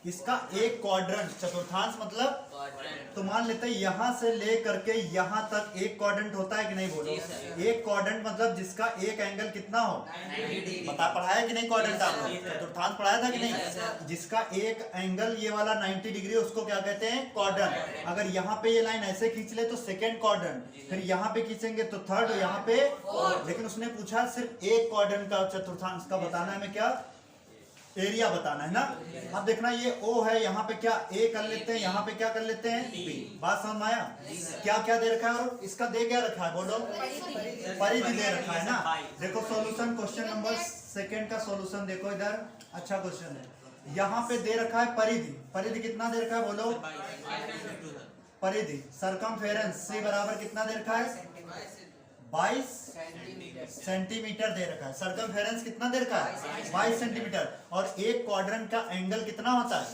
Speaker 1: इसका एक क्वाड्रेंट, चतुर्थांश मतलब
Speaker 2: क्वाड्रेंट।
Speaker 1: तो मान लेते हैं यहाँ से ले करके यहाँ तक एक क्वाड्रेंट होता है कि नहीं, बोलो।
Speaker 2: जी सर।
Speaker 1: एक क्वाड्रेंट मतलब जिसका एक एंगल कितना हो, पढ़ाया कि नहीं क्वाड्रेंट आपको,
Speaker 2: जी सर।
Speaker 1: चतुर्थांश पढ़ाया था कि
Speaker 2: जी
Speaker 1: नहीं?
Speaker 2: सर।
Speaker 1: जिसका एक एंगल ये वाला 90 डिग्री, उसको क्या कहते हैं, क्वाड्रेंट। अगर यहाँ पे ये लाइन ऐसे खींच ले तो सेकेंड क्वाड्रेंट, फिर यहाँ पे खींचेंगे तो थर्ड, यहाँ पे फोर्थ। लेकिन उसने पूछा सिर्फ एक क्वाड्रेंट का चतुर्थांश का बताना है, हमें क्या एरिया बताना है ना। अब देखना ये O है, यहाँ पे क्या A कर लेते हैं, यहाँ पे क्या कर लेते हैं B। बात समझ में आया? क्या क्या दे रखा है और इसका दे क्या रखा है, बोलो। परिधि दे रखा है ना। देखो सॉल्यूशन, क्वेश्चन नंबर सेकंड का सॉल्यूशन देखो इधर, अच्छा क्वेश्चन है। यहाँ पे दे रखा है परिधि, परिधि कितना दे रखा है, बोलो। परिधि सरकमफेरेंस C बराबर कितना दे रखा है, 22 सेंटीमीटर दे रखा है। सर्कमफेरेंस कितना दे रखा है, 22 सेंटीमीटर। और एक क्वाड्रेंट का एंगल कितना होता है,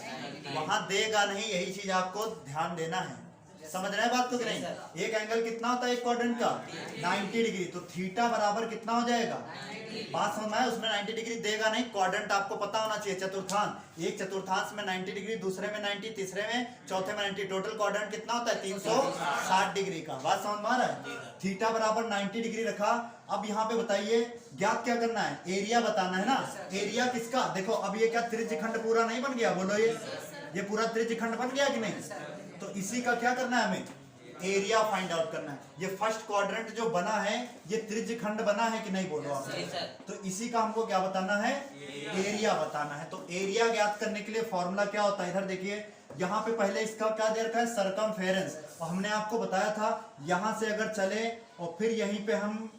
Speaker 1: वहां देगा नहीं, यही चीज आपको ध्यान देना है। समझ रहे हैं बात को कि नहीं? एक एंगल कितना होता है एक क्वाड्रेंट का, 90 डिग्री। तो थीटा बराबर कितना हो जाएगा, बात समझ में आया? उसमें 90 डिग्री देगा नहीं, क्वाड्रेंट आपको पता होना चाहिए। चतुर्थांश, एक चतुर्थांश में 90 डिग्री, दूसरे में 90, तीसरे में, चौथे में 90, टोटल क्वाड्रेंट कितना होता है 360 डिग्री का। बात समझ में आ रहा है? थीटा बराबर 90 डिग्री रखा। अब यहाँ पे बताइए ज्ञात क्या करना है, एरिया बताना है ना। एरिया किसका, देखो अब ये क्या त्रिज्यखंड पूरा नहीं बन गया, बोलो। ये पूरा त्रिज्यखंड बन गया कि नहीं? तो इसी का क्या करना है, हमें एरिया फाइंड आउट करना है। ये फर्स्ट क्वाड्रेंट जो बना है ये त्रिज्यखंड बना है कि नहीं, बोलो आप।
Speaker 2: जी सर।
Speaker 1: तो इसी का हमको क्या बताना है, एरिया बताना है। तो एरिया ज्ञात करने के लिए फॉर्मूला क्या होता है, इधर देखिए यहाँ पे पहले इसका क्या दे रखा है, सर्कमफेरेंस। और हमने आपको बताया था यहाँ से अगर चले और फिर यहीं पे हम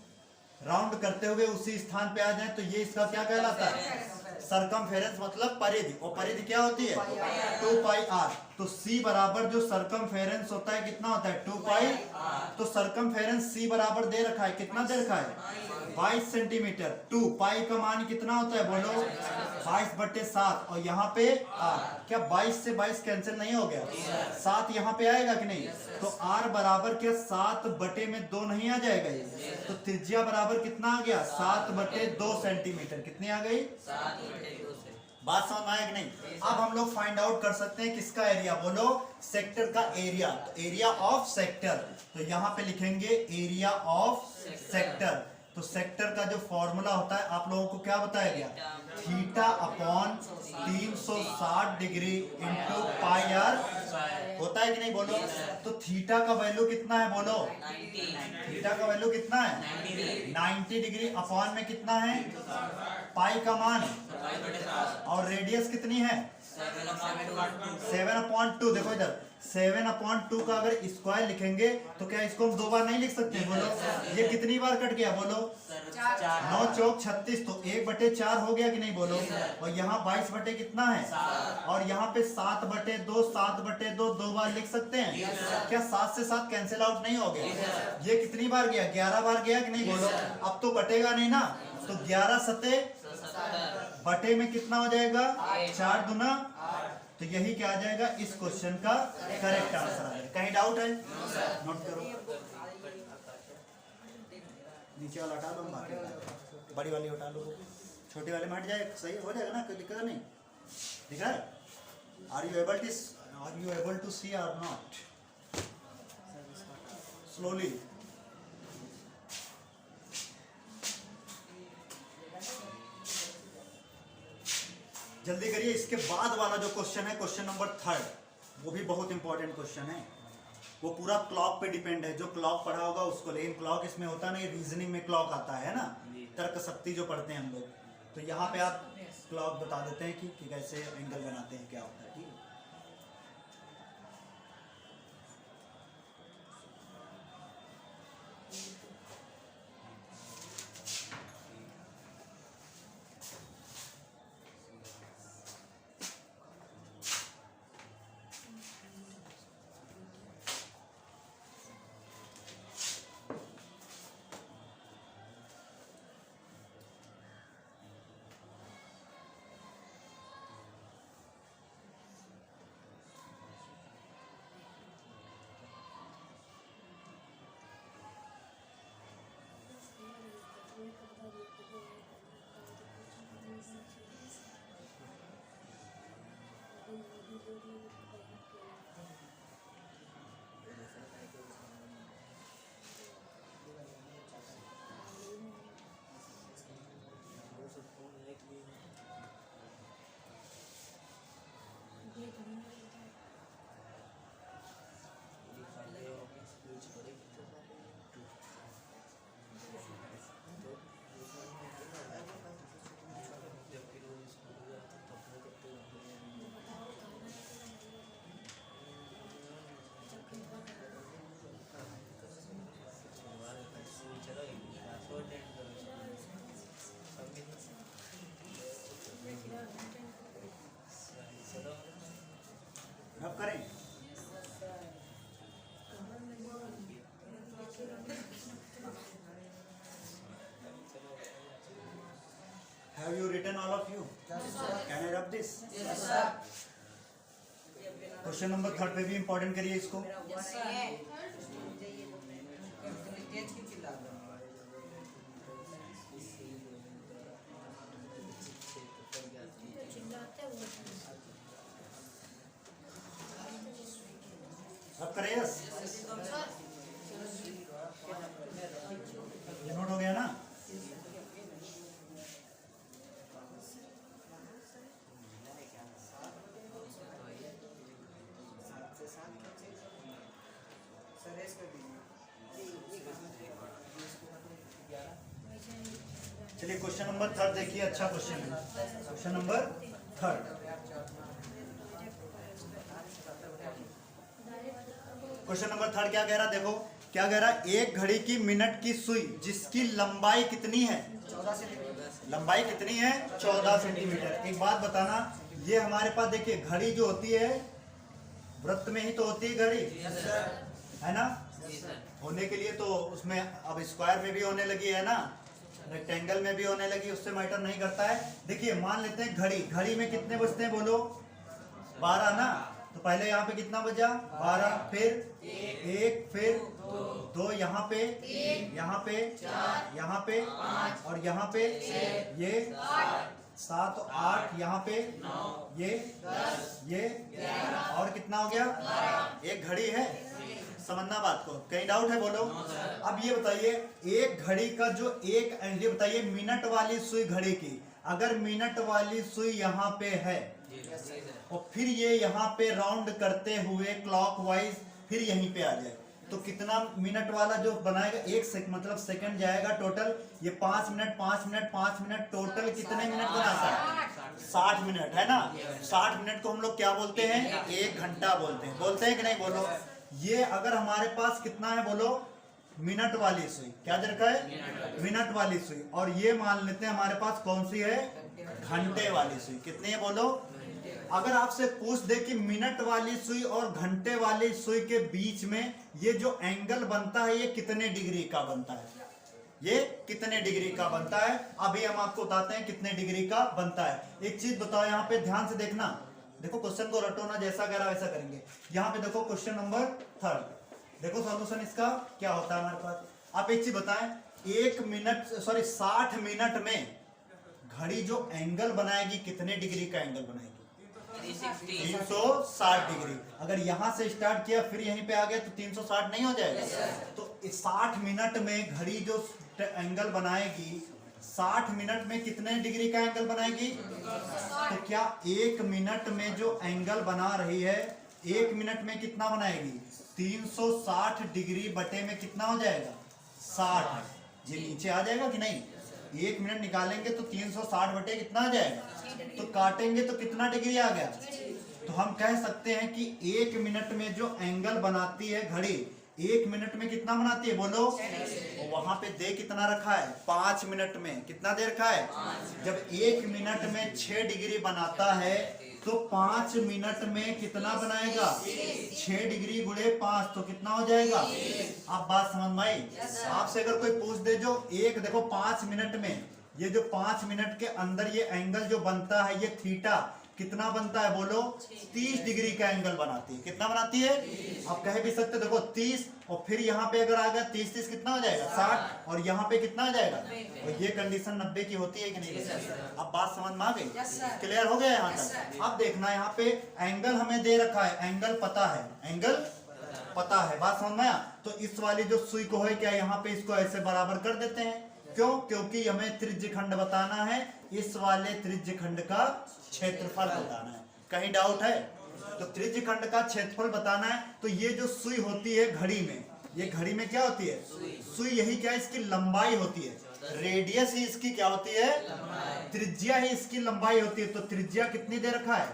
Speaker 1: राउंड करते हुए उसी स्थान पे आ जाए तो ये इसका क्या कहलाता है, सर्कमफेरेंस मतलब परिधि। और परिधि क्या होती है, 2 पाई r। तो C बराबर जो सर्कमफेरेंस होता है कितना होता है, 2 पाई। तो सर्कमफेरेंस C बराबर दे रखा है, कितना दे रखा है, 22 सेंटीमीटर। 2 पाई का मान कितना होता है, बोलो 22/7। और यहाँ पे r, क्या 22 से 22 कैंसिल नहीं हो गया, 7 यहाँ पे आएगा कि नहीं? तो r बराबर क्या 7/2 नहीं आ जाएगा ये? तो त्रिज्या बराबर कितना आ गया, 7/2 सेंटीमीटर। कितनी आ गई,
Speaker 2: 7/2 से।
Speaker 1: बात समझ में आया कि नहीं? अब हम लोग फाइंड आउट कर सकते हैं किसका एरिया, बोलो सेक्टर का एरिया। तो एरिया ऑफ सेक्टर, तो यहाँ पे लिखेंगे एरिया ऑफ सेक्टर। तो सेक्टर का जो फॉर्मूला होता है आप लोगों को क्या बताया गया, theta upon 360 degree into pi r होता है कि नहीं, बोलो। तो थीटा का वैल्यू कितना है, बोलो।
Speaker 2: 90।
Speaker 1: थीटा का वैल्यू कितना है, 90 डिग्री अपॉन में कितना है, पाई का मान, और रेडियस कितनी है, 7/2। देखो इधर 7/2 का अगर स्क्वायर लिखेंगे तो क्या इसको हम 2 बार नहीं लिख सकते, बोलो। ये कितनी बार कट गया, बोलो 9 चौक 36। तो 1/4 हो गया कि नहीं, बोलो। और यहाँ 22 बटे कितना है, और यहाँ पे 7/2, 7/2 2 बार लिख सकते हैं। क्या 7 से 7 कैंसिल आउट नहीं हो गया? ये कितनी बार गया, 11 बार गया कि नहीं, बोलो। अब तो कटेगा नहीं ना, तो 11 सते बटे में कितना हो जाएगा, 4 दूना। तो यही क्या आ जाएगा, इस क्वेश्चन का करेक्ट आंसर आएगा। कहीं डाउट है, नोट करो। नीचे वाला हटा दो, बाकी बड़ी वाली हटा लो, छोटी वाले में हट जाए, सही हो जाएगा ना, कोई दिक्कत नहीं। दिख रहा है, आर यू एबल टू सी और नॉट, स्लोली। जल्दी करिए। इसके बाद वाला जो क्वेश्चन है, क्वेश्चन नंबर 3, वो भी बहुत इंपॉर्टेंट क्वेश्चन है। वो पूरा क्लॉक पे डिपेंड है, जो क्लॉक पढ़ा होगा उसको। लेकिन क्लॉक इसमें होता नहीं, रीजनिंग में क्लॉक आता है ना, तर्क शक्ति जो पढ़ते हैं हम लोग। तो यहाँ पे आप क्लॉक बता देते हैं कि कैसे एंगल बनाते हैं, क्या होता है। ठीक है, अब करें। Have you written all of you?
Speaker 3: Yes, sir.
Speaker 1: Can I rub this?
Speaker 3: Yes, sir.
Speaker 1: Question number 3 पे भी इंपॉर्टेंट करिए इसको।
Speaker 3: Yes, sir. तेज की चिल्ला दो।
Speaker 1: अब करें यस। ये नोट हो गया ना? चलिए क्वेश्चन नंबर 3 देखिए, अच्छा क्वेश्चन है। क्वेश्चन नंबर 3, क्वेश्चन नंबर 3 क्या कह रहा, देखो क्या कह रहा, एक घड़ी की मिनट की सुई जिसकी लंबाई कितनी है?
Speaker 3: 14 सेंटीमीटर।
Speaker 1: लंबाई कितनी है? 14 सेंटीमीटर। एक बात बताना, ये हमारे पास देखिए घड़ी जो होती है वृत्त में ही तो होती है घड़ी, है ना? होने के लिए तो उसमें अब स्क्वायर में भी होने लगी है ना, रेक्टेंगल में भी होने लगी, उससे मैटर नहीं करता है। देखिए मान लेते हैं घड़ी, घड़ी में कितने बजते हैं बोलो? 12 ना। तो पहले यहाँ पे कितना बजा? 12, फिर 1, फिर 2, यहाँ पे, यहाँ पे, यहाँ पे, और यहाँ पे ये 7, 8, यहाँ पे ये और कितना हो गया? एक घड़ी है। समझना बात को, कहीं डाउट है बोलो? अब ये बताइए, एक घड़ी का जो एक ये बताइए मिनट वाली सुई घड़ी की, अगर मिनट वाली सुई यहाँ पे है और फिर ये यहाँ पे राउंड करते हुए क्लॉकवाइज फिर यहीं पे आ जाए, तो कितना मिनट वाला जो बनाएगा? मतलब सेकंड जाएगा टोटल। ये 5 मिनट 5 मिनट 5 मिनट, टोटल कितने मिनट बनाता है? 60 मिनट, है ना? 60 मिनट को हम लोग क्या बोलते हैं? 1 घंटा बोलते हैं। बोलते हैं कि नहीं बोलो? ये अगर हमारे पास कितना है बोलो? मिनट वाली सुई। क्या दरकार है? मिनट वाली सुई। और ये मान लेते हैं हमारे पास कौन सी है? घंटे वाली सुई। कितनी है बोलो? अगर आपसे पूछ दे कि मिनट वाली सुई और घंटे वाली सुई के बीच में ये जो एंगल बनता है ये कितने डिग्री का बनता है? ये कितने डिग्री का बनता है? अभी हम आपको बताते हैं कितने डिग्री का बनता है। एक चीज बताओ, यहाँ पे ध्यान से देखना, देखो क्वेश्चन को रटो ना, जैसा कह रहा वैसा करेंगे। यहाँ पे देखो क्वेश्चन नंबर 3, देखो सॉल्यूशन इसका क्या होता है हमारे पास। आप एक चीज बताएं, 60 मिनट में घड़ी जो एंगल बनाएगी कितने डिग्री का एंगल बनाएगी? 360 डिग्री। अगर यहाँ से स्टार्ट किया फिर यहीं पे आ गया तो 360 नहीं हो जाएगा? तो 60 मिनट में घड़ी जो एंगल बनाएगी, 60 मिनट में कितने डिग्री का एंगल बनाएगी? तो क्या 1 मिनट में जो एंगल बना रही है, 1 मिनट में कितना बनाएगी? 360 डिग्री बटे में कितना हो जाएगा 60। ये नीचे आ जाएगा कि नहीं? 1 मिनट निकालेंगे तो 360 बटे कितना आ जाएगा, तो काटेंगे तो कितना डिग्री आ गया। तो हम कह सकते हैं कि 1 मिनट में जो एंगल बनाती है घड़ी, 1 मिनट में कितना बनाती है बोलो। और वहां पे दे कितना रखा है 5 मिनट में, कितना दे रखा है। जब 1 मिनट में 6 डिग्री बनाता है तो 5 मिनट में कितना बनाएगा 6 डिग्री गुणे 5 तो कितना हो जाएगा। आप बात समझ में आई। आपसे अगर कोई पूछ दे जो एक देखो 5 मिनट में, ये जो 5 मिनट के अंदर ये एंगल जो बनता है ये थीटा कितना बनता है बोलो, 30 डिग्री का एंगल बनाती है। कितना बनाती है आप कह भी सकते देखो 30, और फिर यहाँ पे अगर आ गया 30 30 कितना हो जाएगा 60, और यहाँ पे कितना आ जाएगा। और ये कंडीशन 90 की होती है कि नहीं। अब बात समझ में आ गई, क्लियर हो गया यहाँ तक। अब देखना यहाँ पे एंगल हमें दे रखा है, एंगल पता है, एंगल पता है, बात समझ में आया। तो इस वाली जो सुई को है क्या यहाँ पे इसको ऐसे बराबर कर देते हैं। क्यों? क्योंकि हमें त्रिज्य खंड बताना है, इस वाले त्रिज्य खंड का क्षेत्रफल बताना है। कहीं डाउट है? तो त्रिज्य खंड का क्षेत्रफल बताना है। तो ये जो सुई होती है घड़ी में, ये घड़ी में क्या होती है सुई, यही क्या इसकी लंबाई होती है। रेडियस ही इसकी क्या होती है, त्रिज्या ही इसकी लंबाई होती है। तो त्रिज्या कितनी दे रखा है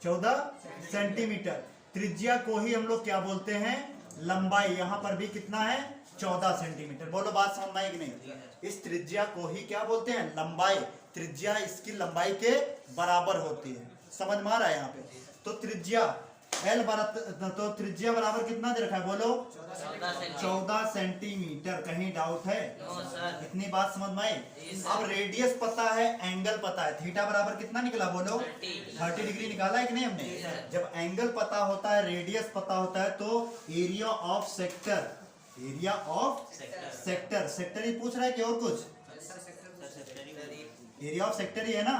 Speaker 1: 14 सेंटीमीटर। त्रिज्या को ही हम लोग क्या बोलते हैं लंबाई। यहाँ पर भी कितना है 14 सेंटीमीटर। बोलो बात समझ में आई कि नहीं। इस त्रिज्या को ही क्या बोलते हैं लंबाई। त्रिज्या इसकी लंबाई के बराबर होती है। समझ में आ रहा है यहाँ पे। तो त्रिज्या L बराबर, तो त्रिज्या बराबर कितना दे रखा है बोलो 14 सेंटीमीटर। कहीं डाउट है? इतनी बात समझ में आई। अब रेडियस पता है, एंगल पता है, थीटा बराबर कितना निकला बोलो 30 डिग्री निकाला है कि नहीं हमने। जब एंगल पता होता है, रेडियस पता होता है, तो area of sector, area of sector, sector ही पूछ रहा है कि और कुछ, एरिया ऑफ सेक्टर ही है ना।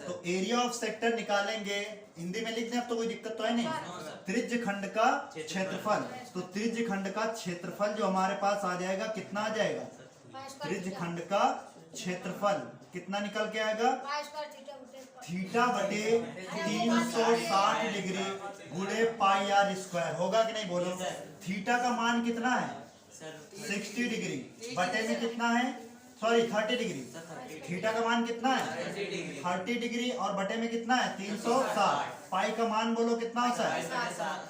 Speaker 1: तो एरिया ऑफ सेक्टर निकालेंगे, हिंदी में लिख दें अब तो कोई दिक्कत तो है नहीं। त्रिज्य खंड का क्षेत्रफल, तो त्रिज्य खंड का क्षेत्रफल जो हमारे पास आ जाएगा कितना आ जाएगा, त्रिज्य खंड का क्षेत्रफल कितना निकल के आएगा थीटा बटे 360 डिग्री गुणे पाई आर स्क्वायर। होगा कि नहीं बोलो। थीटा का मान कितना है 60 डिग्री बटे में कितना है, सॉरी 30 डिग्री। थीटा का मान कितना है 30 डिग्री और बटे में कितना है 360। पाई का मान बोलो कितना होता है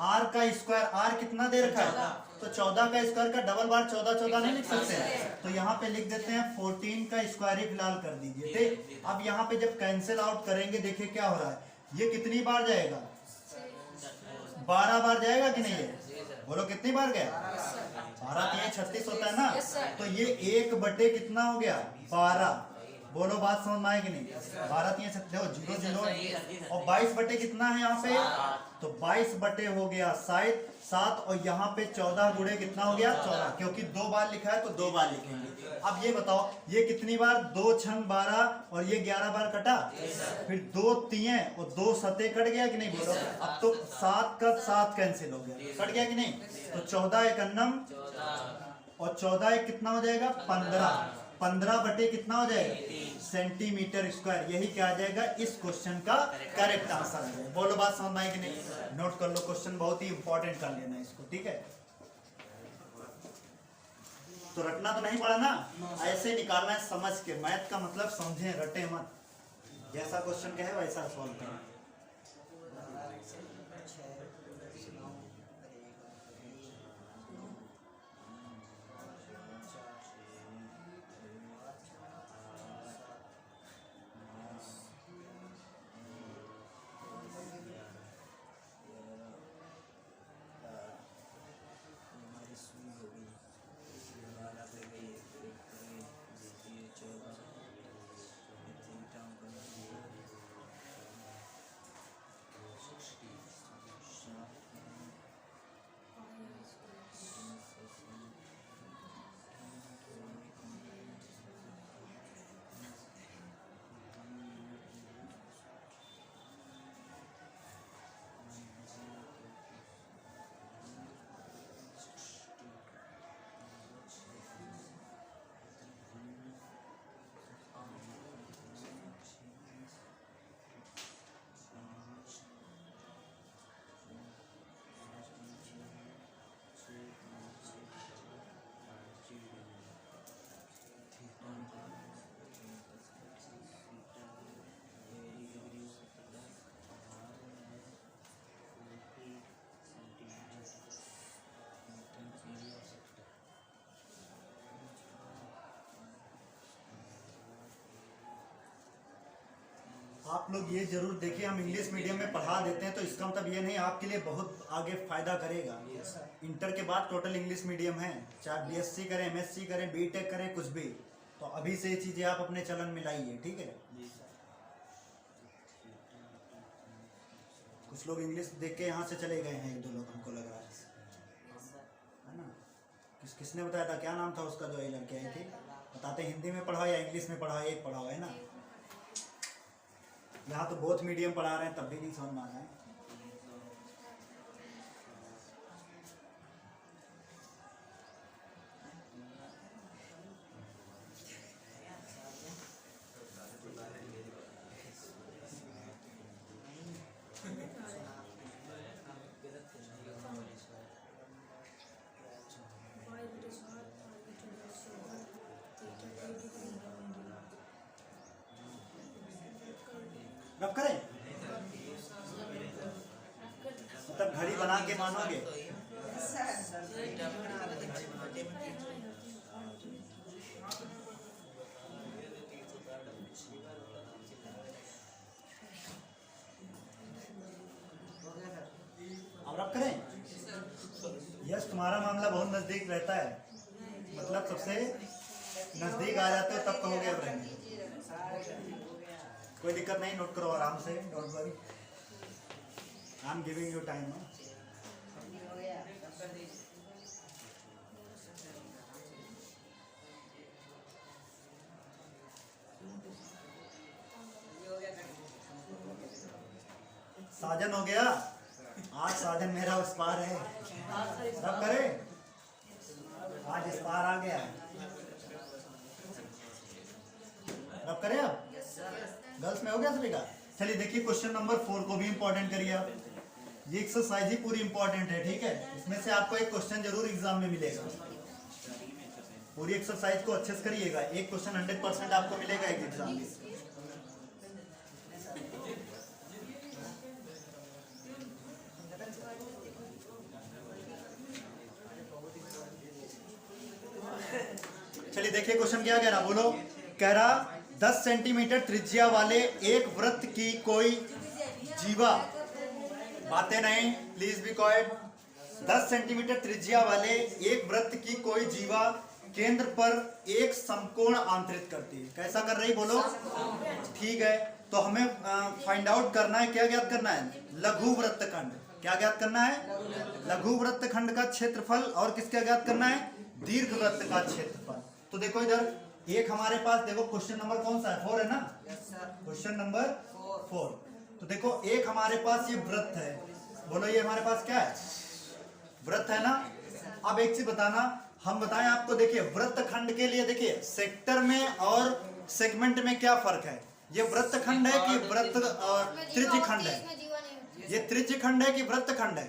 Speaker 1: आर का स्क्वायर। आर कितना दे रखा है, तो 14 का स्क्वायर का डबल बार 14 14 नहीं लिख सकते हैं। तो यहाँ पे लिख देते हैं 14 का स्क्वायर ही फिलहाल कर दीजिए। ठीक। अब यहाँ पे जब कैंसिल आउट करेंगे देखिए क्या हो रहा है, ये कितनी बार जाएगा 12 बार जाएगा कि नहीं है। बोलो कितनी बार गया 12 3 36 होता है ना। तो ये 1 बटे कितना हो गया 12। बोलो बात समझ में आए कि नहीं। 12 3 देखो 0 0 और 22 बटे कितना है यहाँ पे, तो 22 बटे हो गया 7 और यहाँ पे 14 गुणे कितना हो गया 14, क्योंकि 2 बार लिखा है तो 2 बार लिखेंगे। अब ये बताओ ये कितनी बार 2 छंग 12 और ये 11 बार कटा, फिर 2 तिये और 2 सते कट गया कि नहीं बोलो। अब तो 7 का 7 कैंसिल हो गया, कट गया कि नहीं। तो 14 एक अन्नम और 14 एक कितना हो जाएगा 15। 15 बटे कितना हो जाएगा सेंटीमीटर स्क्वायर। यही क्या आ जाएगा इस क्वेश्चन का करेक्ट आंसर है। बोलो बात समझ में आई कि नहीं। नोट कर लो, क्वेश्चन बहुत ही इंपॉर्टेंट कर लेना इसको, ठीक है। तो रटना तो नहीं पड़ा ना, ऐसे निकालना है समझ के। मैथ का मतलब समझे, रटे मत। जैसा क्वेश्चन कहे वैसा सॉल्व करें। आप लोग ये जरूर देखिए, हम इंग्लिश मीडियम में पढ़ा देते हैं तो इसका मतलब ये नहीं आपके लिए बहुत आगे फायदा करेगा। इंटर के बाद टोटल इंग्लिश मीडियम है, चाहे बीएससी करें, एमएससी करें, बीटेक करें, कुछ भी। तो अभी से ये चीजें आप अपने चलन में लाइए, ठीक है। कुछ लोग इंग्लिश देख के यहाँ से चले गए हैं, एक दो लोग हमको लग रहा है ना। किसने बताया था, क्या नाम था उसका जो ये लड़के आई थी? बताते हिंदी में पढ़ाओ या इंग्लिश में पढ़ाओ, एक पढ़ाओ है ना। यहाँ तो बहुत मीडियम पढ़ा रहे हैं तब भी नहीं समझ में आ रहा है। रब करें मतलब घड़ी बना के मानोगे। अब रब करें। यस, तुम्हारा मामला बहुत नजदीक रहता है, मतलब सबसे नजदीक आ जाते हो तब कहोगे अब रहेंगे। कोई दिक्कत नहीं, नोट करो आराम से, don't worry, I am giving you time. Sajan हो गया, आज साजन मेरा उस पार है। रब करे, आज इस पार आ गया है। रब करे। अब गर्ल्स में हो गया सभी का। चलिए देखिए क्वेश्चन नंबर 4 को भी इंपॉर्टेंट करिए आप। ये एक्सरसाइज ही पूरी इंपॉर्टेंट है, ठीक है। इसमें से आपको एक क्वेश्चन जरूर एग्जाम में मिलेगा। पूरी एक्सरसाइज को अच्छे से करिएगा, एक क्वेश्चन 100% आपको मिलेगा एक एग्जाम में। चलिए देखिए क्वेश्चन क्या कह रहा, बोलो। कह रहा 10 सेंटीमीटर त्रिज्या वाले एक वृत्त की कोई जीवा, बातें नहीं, प्लीज बी क्वाइट। 10 सेंटीमीटर त्रिज्या वाले एक वृत्त की कोई जीवा केंद्र पर एक समकोण आंतरित करती है। कैसा कर रही, बोलो। ठीक है, तो हमें फाइंड आउट करना है, क्या ज्ञात करना है? लघु वृत्तखंड। क्या ज्ञात करना है? लघु वृत्तखंड का क्षेत्रफल। और किसका ज्ञात करना है? दीर्घ वृत्त का क्षेत्रफल। तो देखो इधर एक हमारे पास, देखो क्वेश्चन नंबर कौन सा है? 4 है ना। Question number 4। तो देखो एक हमारे पास ये वृत्त है, बोलो ये हमारे पास क्या है? वृत्त है ना। अब एक चीज बताना, हम बताएं आपको, देखिए वृत्तखंड के लिए देखिए सेक्टर में और सेगमेंट में क्या फर्क है। ये वृत्तखंड है कि वृत्त त्रिज्य खंड है? ये त्रिज्य खंड है कि वृत्तखंड है?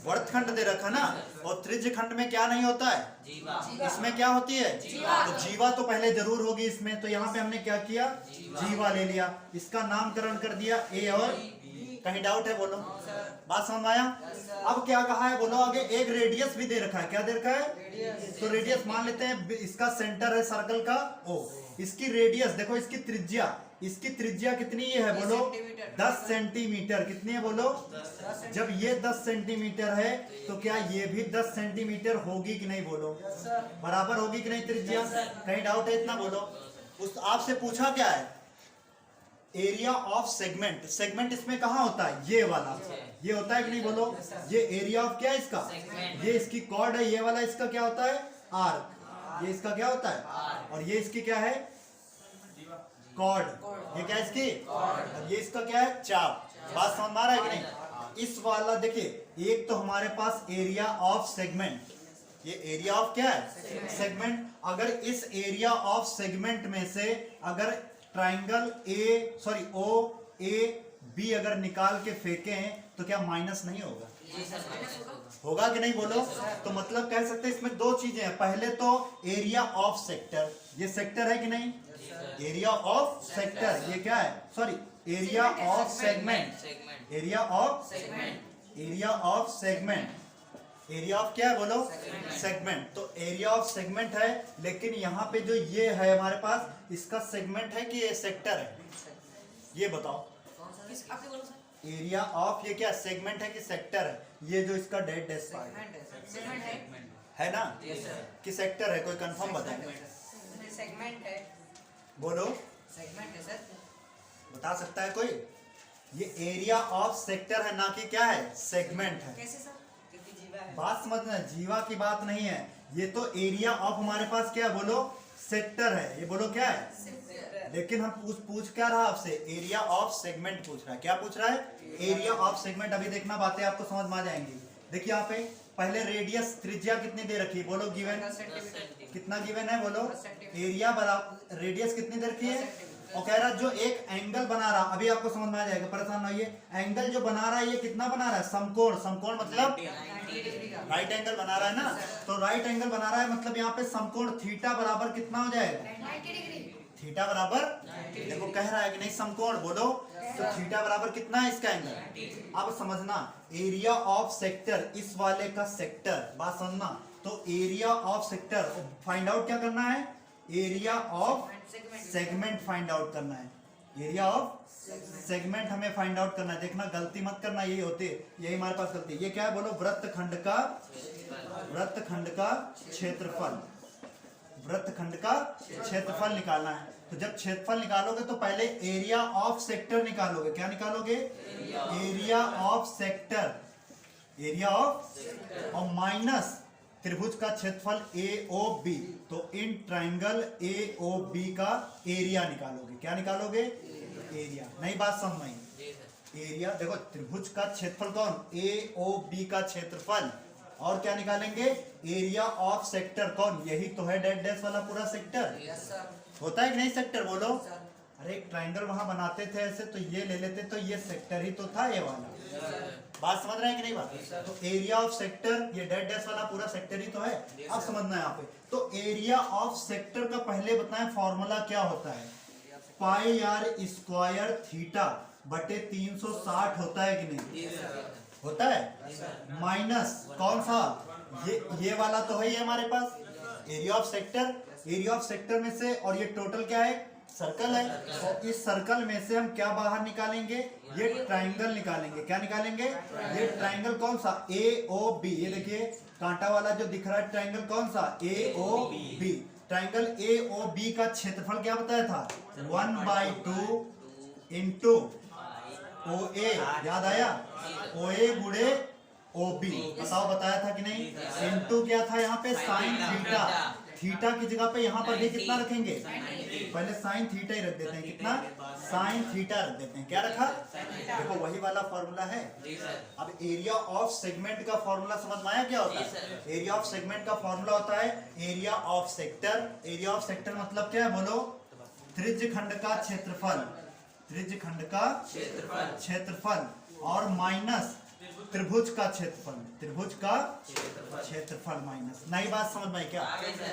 Speaker 1: वृत्तखंड दे रखा ना। और त्रिज्य खंड में क्या नहीं होता है? जीवा। इसमें क्या होती है? जीवा। तो जीवा तो पहले जरूर होगी इसमें, तो यहाँ पे हमने क्या किया? जीवा ले लिया, इसका नामकरण कर दिया ए और कहीं डाउट है, बोलो। बात समझ आया? अब क्या कहा है, बोलो आगे। एक रेडियस भी दे रखा है, क्या दे रखा है? तो रेडियस मान लेते हैं, इसका सेंटर है सर्कल का ओ, इसकी रेडियस देखो, इसकी त्रिज्या, इसकी त्रिज्या कितनी है, बोलो? 10 सेंटीमीटर। कितनी है, बोलो? जब ये 10 सेंटीमीटर है तो क्या ये भी 10 सेंटीमीटर होगी कि नहीं, बोलो? बराबर होगी कि नहीं त्रिज्या? कहीं डाउट है इतना, बोलो। उस आपसे पूछा क्या है? Area of segment. सेगमेंट इसमें कहाँ होता है? ये वाला, ये होता है कि नहीं, बोलो? ये एरिया ऑफ क्या है इसका? ये इसकी कॉर्ड है, ये वाला इसका क्या होता है? आर्क। ये इसका क्या होता है? और ये इसकी क्या है? कॉर्ड। ये क्या है इसकी? और ये इसका क्या है? चाप। बात समझ में आ रहा है कि नहीं? इस वाला देखिए, एक तो हमारे पास एरिया ऑफ सेगमेंट, ये एरिया ऑफ क्या है? सेगमेंट। अगर इस एरिया ऑफ सेगमेंट में से अगर ट्राइंगल ओ ए बी अगर निकाल के फेंकें तो क्या माइनस नहीं होगा? होगा कि नहीं, बोलो? तो मतलब कह सकते हैं इसमें दो चीजें हैं। पहले तो एरिया ऑफ सेक्टर, ये सेक्टर है कि नहीं? एरिया ऑफ सेक्टर, ये क्या है? Sorry, area of segment. Area of segment. Area of segment. Area of क्या है, बोलो? सेगमेंट। तो एरिया ऑफ सेगमेंट है, लेकिन यहाँ पे जो ये है हमारे पास, इसका सेगमेंट है कि ये सेक्टर है? ये बताओ
Speaker 3: कौन सा
Speaker 5: किस आपने बोला सर
Speaker 1: एरिया ऑफ, ये क्या सेगमेंट है कि सेक्टर है? ये जो इसका डेड डैश पार्ट
Speaker 3: सेगमेंट है सर।
Speaker 5: सेगमेंट है
Speaker 1: है ना,
Speaker 2: यस सर।
Speaker 1: कि सेक्टर है? कोई कंफर्म बताए,
Speaker 3: सेगमेंट है।
Speaker 1: बोलो,
Speaker 3: सेगमेंट है सर।
Speaker 1: बता सकता है कोई? ये एरिया ऑफ सेक्टर है, ना कि क्या है, सेगमेंट है।
Speaker 5: कैसे सर
Speaker 3: क्योंकि जीवा है।
Speaker 1: बात समझना, जीवा की बात नहीं है, ये तो एरिया ऑफ हमारे पास क्या है, बोलो, सेक्टर है। ये बोलो क्या है, लेकिन हम पूछ क्या रहा आपसे, एरिया ऑफ सेगमेंट पूछ रहा है। क्या पूछ रहा है, एरिया ऑफ सेगमेंट। अभी देखना, बातें आपको समझ में आ जाएंगी। देखिए यहाँ पे पहले रेडियस, त्रिज्या कितनी दे रखी है, बोलो गिवन,
Speaker 3: 10 सेंटीमीटर।
Speaker 1: कितना गिवन है, बोलो।
Speaker 3: 10 सेंटीमीटर।
Speaker 1: एरिया बराबर रेडियस कितनी दे रखी है,
Speaker 3: 10 सेंटीमीटर।
Speaker 1: और कह रहा जो एक एंगल बना रहा, अभी आपको समझ में आ जाएगा, परेशान नहीं है। एंगल जो बना रहा है ये कितना बना रहा है, समकोण। समकोण मतलब
Speaker 3: 90 डिग्री का।
Speaker 1: राइट एंगल बना रहा है ना, तो राइट एंगल बना रहा है मतलब यहाँ पे समकोण थीटा बराबर कितना हो जाएगा,
Speaker 5: 90 डिग्री
Speaker 1: थीटा बराबर, देखो कह रहा है कि नहीं समकोण, बोलो, तो थीटा बराबर कितना है इसका एंगल। अब समझना, एरिया ऑफ सेक्टर, इस वाले का सेक्टर, बात समझना। तो area of sector find out क्या करना है, area of segment find out करना है। एरिया ऑफ सेगमेंट हमें फाइंड आउट करना है। देखना, गलती मत करना, यही होती है, यही हमारे पास गलती। ये क्या है, बोलो, वृत्तखंड का क्षेत्रफल, वृत्तखंड का क्षेत्रफल निकालना है। तो जब क्षेत्रफल निकालोगे तो पहले एरिया ऑफ सेक्टर निकालोगे। क्या निकालोगे, area of sector, area of, और माइनस त्रिभुज का क्षेत्रफल AOB, तो इन ट्राइंगल AOB का एरिया निकालोगे। क्या निकालोगे, एरिया। नई बात समझ में आई?
Speaker 2: जी सर।
Speaker 1: एरिया, देखो त्रिभुज का क्षेत्रफल कौन, AOB का क्षेत्रफल, और क्या निकालेंगे, एरिया ऑफ सेक्टर कौन, यही तो है डेड डैश वाला पूरा सेक्टर।
Speaker 3: Yes sir.
Speaker 1: होता है कि नहीं सेक्टर, बोलो।
Speaker 3: सर।
Speaker 1: अरे एक ट्राइंगल वहां बनाते थे ऐसे, तो ये ले लेते, तो ये सेक्टर ही तो था ये वाला। बात समझ रहे हैं कि नहीं बात? तो एरिया ऑफ सेक्टर, ये डेड डैश वाला पूरा सेक्टर ही तो है। अब समझना है यहाँ पे, तो एरिया ऑफ सेक्टर का पहले बताएं फॉर्मूला क्या होता है, पाई आर स्क्वायर थीटा बटे 360 होता है कि नहीं, होता है, माइनस कौन सा, ये वाला तो है ही हमारे पास, area of sector. Area of sector में से, और ये टोटल क्या है, सर्कल है, तो इस सर्कल में से हम क्या बाहर निकालेंगे, ये ट्राइंगल निकालेंगे। क्या निकालेंगे, ये ट्राइंगल कौन सा, AOB। ये देखिए कांटा वाला जो दिख रहा है ट्राइंगल कौन सा, AOB। ट्राइंगल AOB का क्षेत्रफल क्या बताया था, 1/2 इंटू OA, याद आया, OA गुणे OB, बताओ बताया था कि नहीं। इंटू क्या था यहाँ पे, साइन थीटा। थीटा की जगह पे यहाँ पर भी कितना रखेंगे, पहले साइन थीटा ही रख देते हैं। कितना, साइन थीटा रख देते हैं। क्या रखा, देखो वही वाला फॉर्मूला है।
Speaker 2: जी सर।
Speaker 1: अब एरिया ऑफ सेगमेंट का फॉर्मूला समझ में आया, क्या होता है, एरिया ऑफ सेगमेंट का फॉर्मूला होता है area of sector. Area of sector मतलब क्या है, बोलो, त्रिज्यखंड का क्षेत्रफल, त्रिज्यखंड का क्षेत्रफल, और माइनस त्रिभुज का क्षेत्रफल, त्रिभुज का क्षेत्रफल माइनस। नई बात समझ में आई क्या,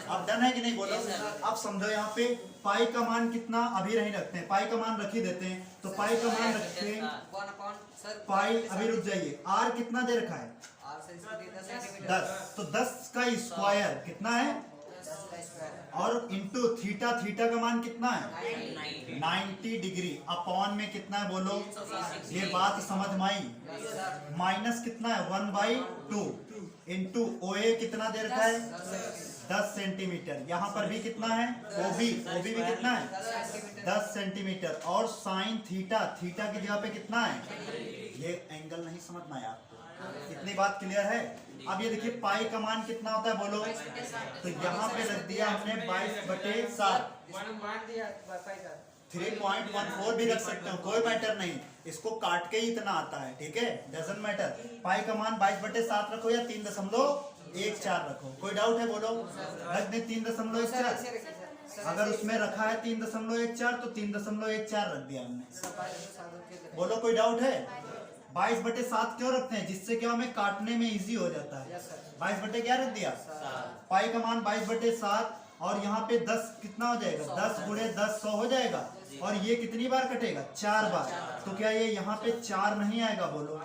Speaker 1: अब डन है कि नहीं, बोलो। अब समझो यहाँ पे पाई का मान कितना, अभी नहीं रखते हैं, पाई का मान रख ही देते हैं, तो पाई का मान रखते हैं,
Speaker 3: 1 अपॉन सर
Speaker 1: पाई, अभी रुक जाइए, आर कितना दे रखा है,
Speaker 3: आर से इसकी 10 सेंटीमीटर।
Speaker 1: 10, तो 10 का स्क्वायर कितना है,
Speaker 3: 10 का स्क्वायर।
Speaker 1: और इंटू थीटा, थीटा का मान कितना है,
Speaker 2: 90।
Speaker 1: 90 डिग्री, अपॉन में कितना है, बोलो, ये बात समझ में आई। माइनस कितना है, 1/2 इंटू OA कितना दे रखा है, 10 सेंटीमीटर। यहाँ पर भी कितना है, OB भी कितना है, 10 सेंटीमीटर, और साइन थीटा, थीटा की जगह पे कितना है, ये एंगल नहीं समझना है आपको, इतनी बात क्लियर है। अब ये देखिए पाई का मान कितना होता है, बोलो, तो यहाँ पे रख दिया हमने 22/7, 3.14 भी रख सकते हो, कोई मैटर नहीं, इसको काट के ही इतना आता है, ठीक है, डजंट मैटर। पाई का मान 22/7 रखो या 3.14 रखो, कोई डाउट है, बोलो, रख दे 3.14। अगर उसमें रखा है 3.14 तो 3.14 रख दिया हमने, बोलो कोई डाउट है। 22/7 क्यों रखते हैं, जिससे क्या हमें काटने में इजी हो जाता है। 22 क्या रख दिया, पाई का मान 22/7, और यहाँ पे 10 कितना हो जाएगा, 10 गुणे 10 100 हो जाएगा, और ये कितनी बार कटेगा, 4 बार, तो क्या ये यहाँ पे 4 नहीं आएगा, बोलो,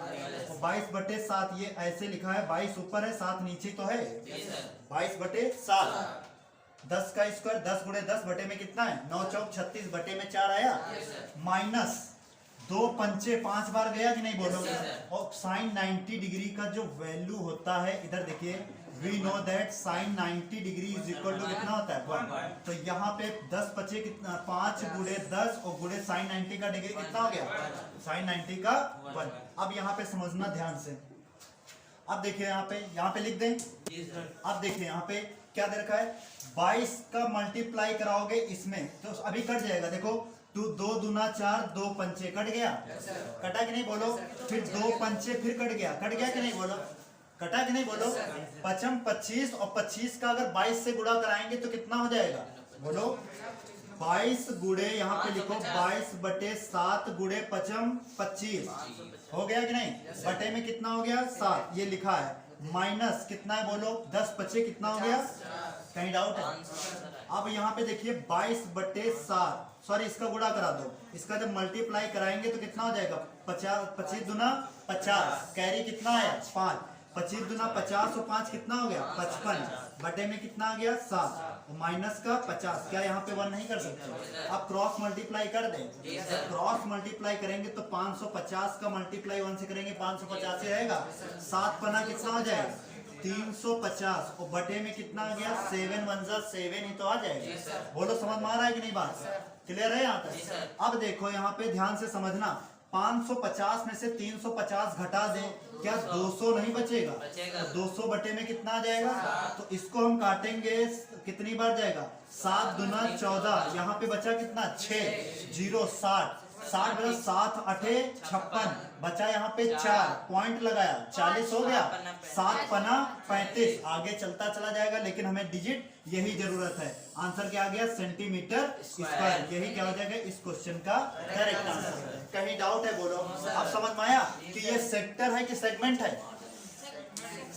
Speaker 1: तो 22/7 ये ऐसे लिखा है, 22 ऊपर है 7 नीचे तो है, 22/7, 10 का स्क्वायर, 10 गुणे 10 बटे में कितना है, 9 चौक 36 बटे में 4 आया, माइनस दो पंचे 5 बार गया कि नहीं बोलो।
Speaker 2: Yes, sir.
Speaker 1: और साइन 90 डिग्री का जो वैल्यू होता है, इधर देखिए, we know that sine 90 degree is equal to कितना होता है 1। तो यहाँ पे 10 बचे कितना, 5 गुणे 10 और गुणे साइन 90 का डिग्री कितना हो गया, साइन 90 का 1। अब यहाँ पे समझना ध्यान से। अब देखिए यहाँ पे लिख दें।
Speaker 2: जी सर।
Speaker 1: अब देखिए यहाँ पे क्या दे रखा है, 22 का मल्टीप्लाई कराओगे इसमें तो अभी कट जाएगा। देखो 2 दूना 4, 2 पंचे कट गया, कटा कि नहीं बोलो। फिर 2 पंचे फिर कट गया कि नहीं बोलो, कटा कि नहीं बोलो। पचम 25 और 25 का अगर 22 से गुणा कराएंगे तो कितना हो जाएगा बोलो। 22 गुणे यहाँ पे लिखो 22/7 गुणे पचम 25 हो गया कि नहीं। बटे में कितना हो गया 7, ये लिखा है। माइनस कितना है बोलो, 10 बचे कितना हो गया, कहीं डाउट है। अब यहाँ पे देखिए 22/7, सॉरी इसका गुणा करा दो, इसका जब मल्टीप्लाई कराएंगे तो कितना हो जाएगा 50, 25 दूना 50, कैरी कितना आया 5, 25 दूना 50 और 5 कितना हो गया 55, बटे में कितना आ गया 7, माइनस का 50। क्या यहाँ पे 1 नहीं कर सकते। अब क्रॉस मल्टीप्लाई कर दें, क्रॉस मल्टीप्लाई करेंगे तो 550 का मल्टीप्लाई 1 से करेंगे 550 से आएगा, 7 पना कितना हो जाएगा 350 और बटे में कितना आ गया 7 1 जा 7 ही तो आ जाएगा। बोलो समझ में आ रहा है कि नहीं, बात क्लियर है यहाँ तक। अब देखो यहाँ पे ध्यान से समझना, 550 में से 350 घटा दें, क्या 200 नहीं बचेगा, तो 200 बटे में कितना आ जाएगा। तो इसको हम काटेंगे, कितनी बार जाएगा 7 दूना 14, यहाँ पे बचा कितना 6, 0 60, 60 बचा 7 8 56, बचा यहाँ पे 4 पॉइंट लगाया 40 हो गया, 7 पना 35, आगे चलता चला जाएगा लेकिन हमें डिजिट यही जरूरत है। आंसर क्या आ गया सेंटीमीटर स्क्वायर, यही क्या हो जाएगा इस क्वेश्चन का डायरेक्ट आंसर। कहीं डाउट है बोलो। अब समझ में आया कि ये सेक्टर है कि सेगमेंट है।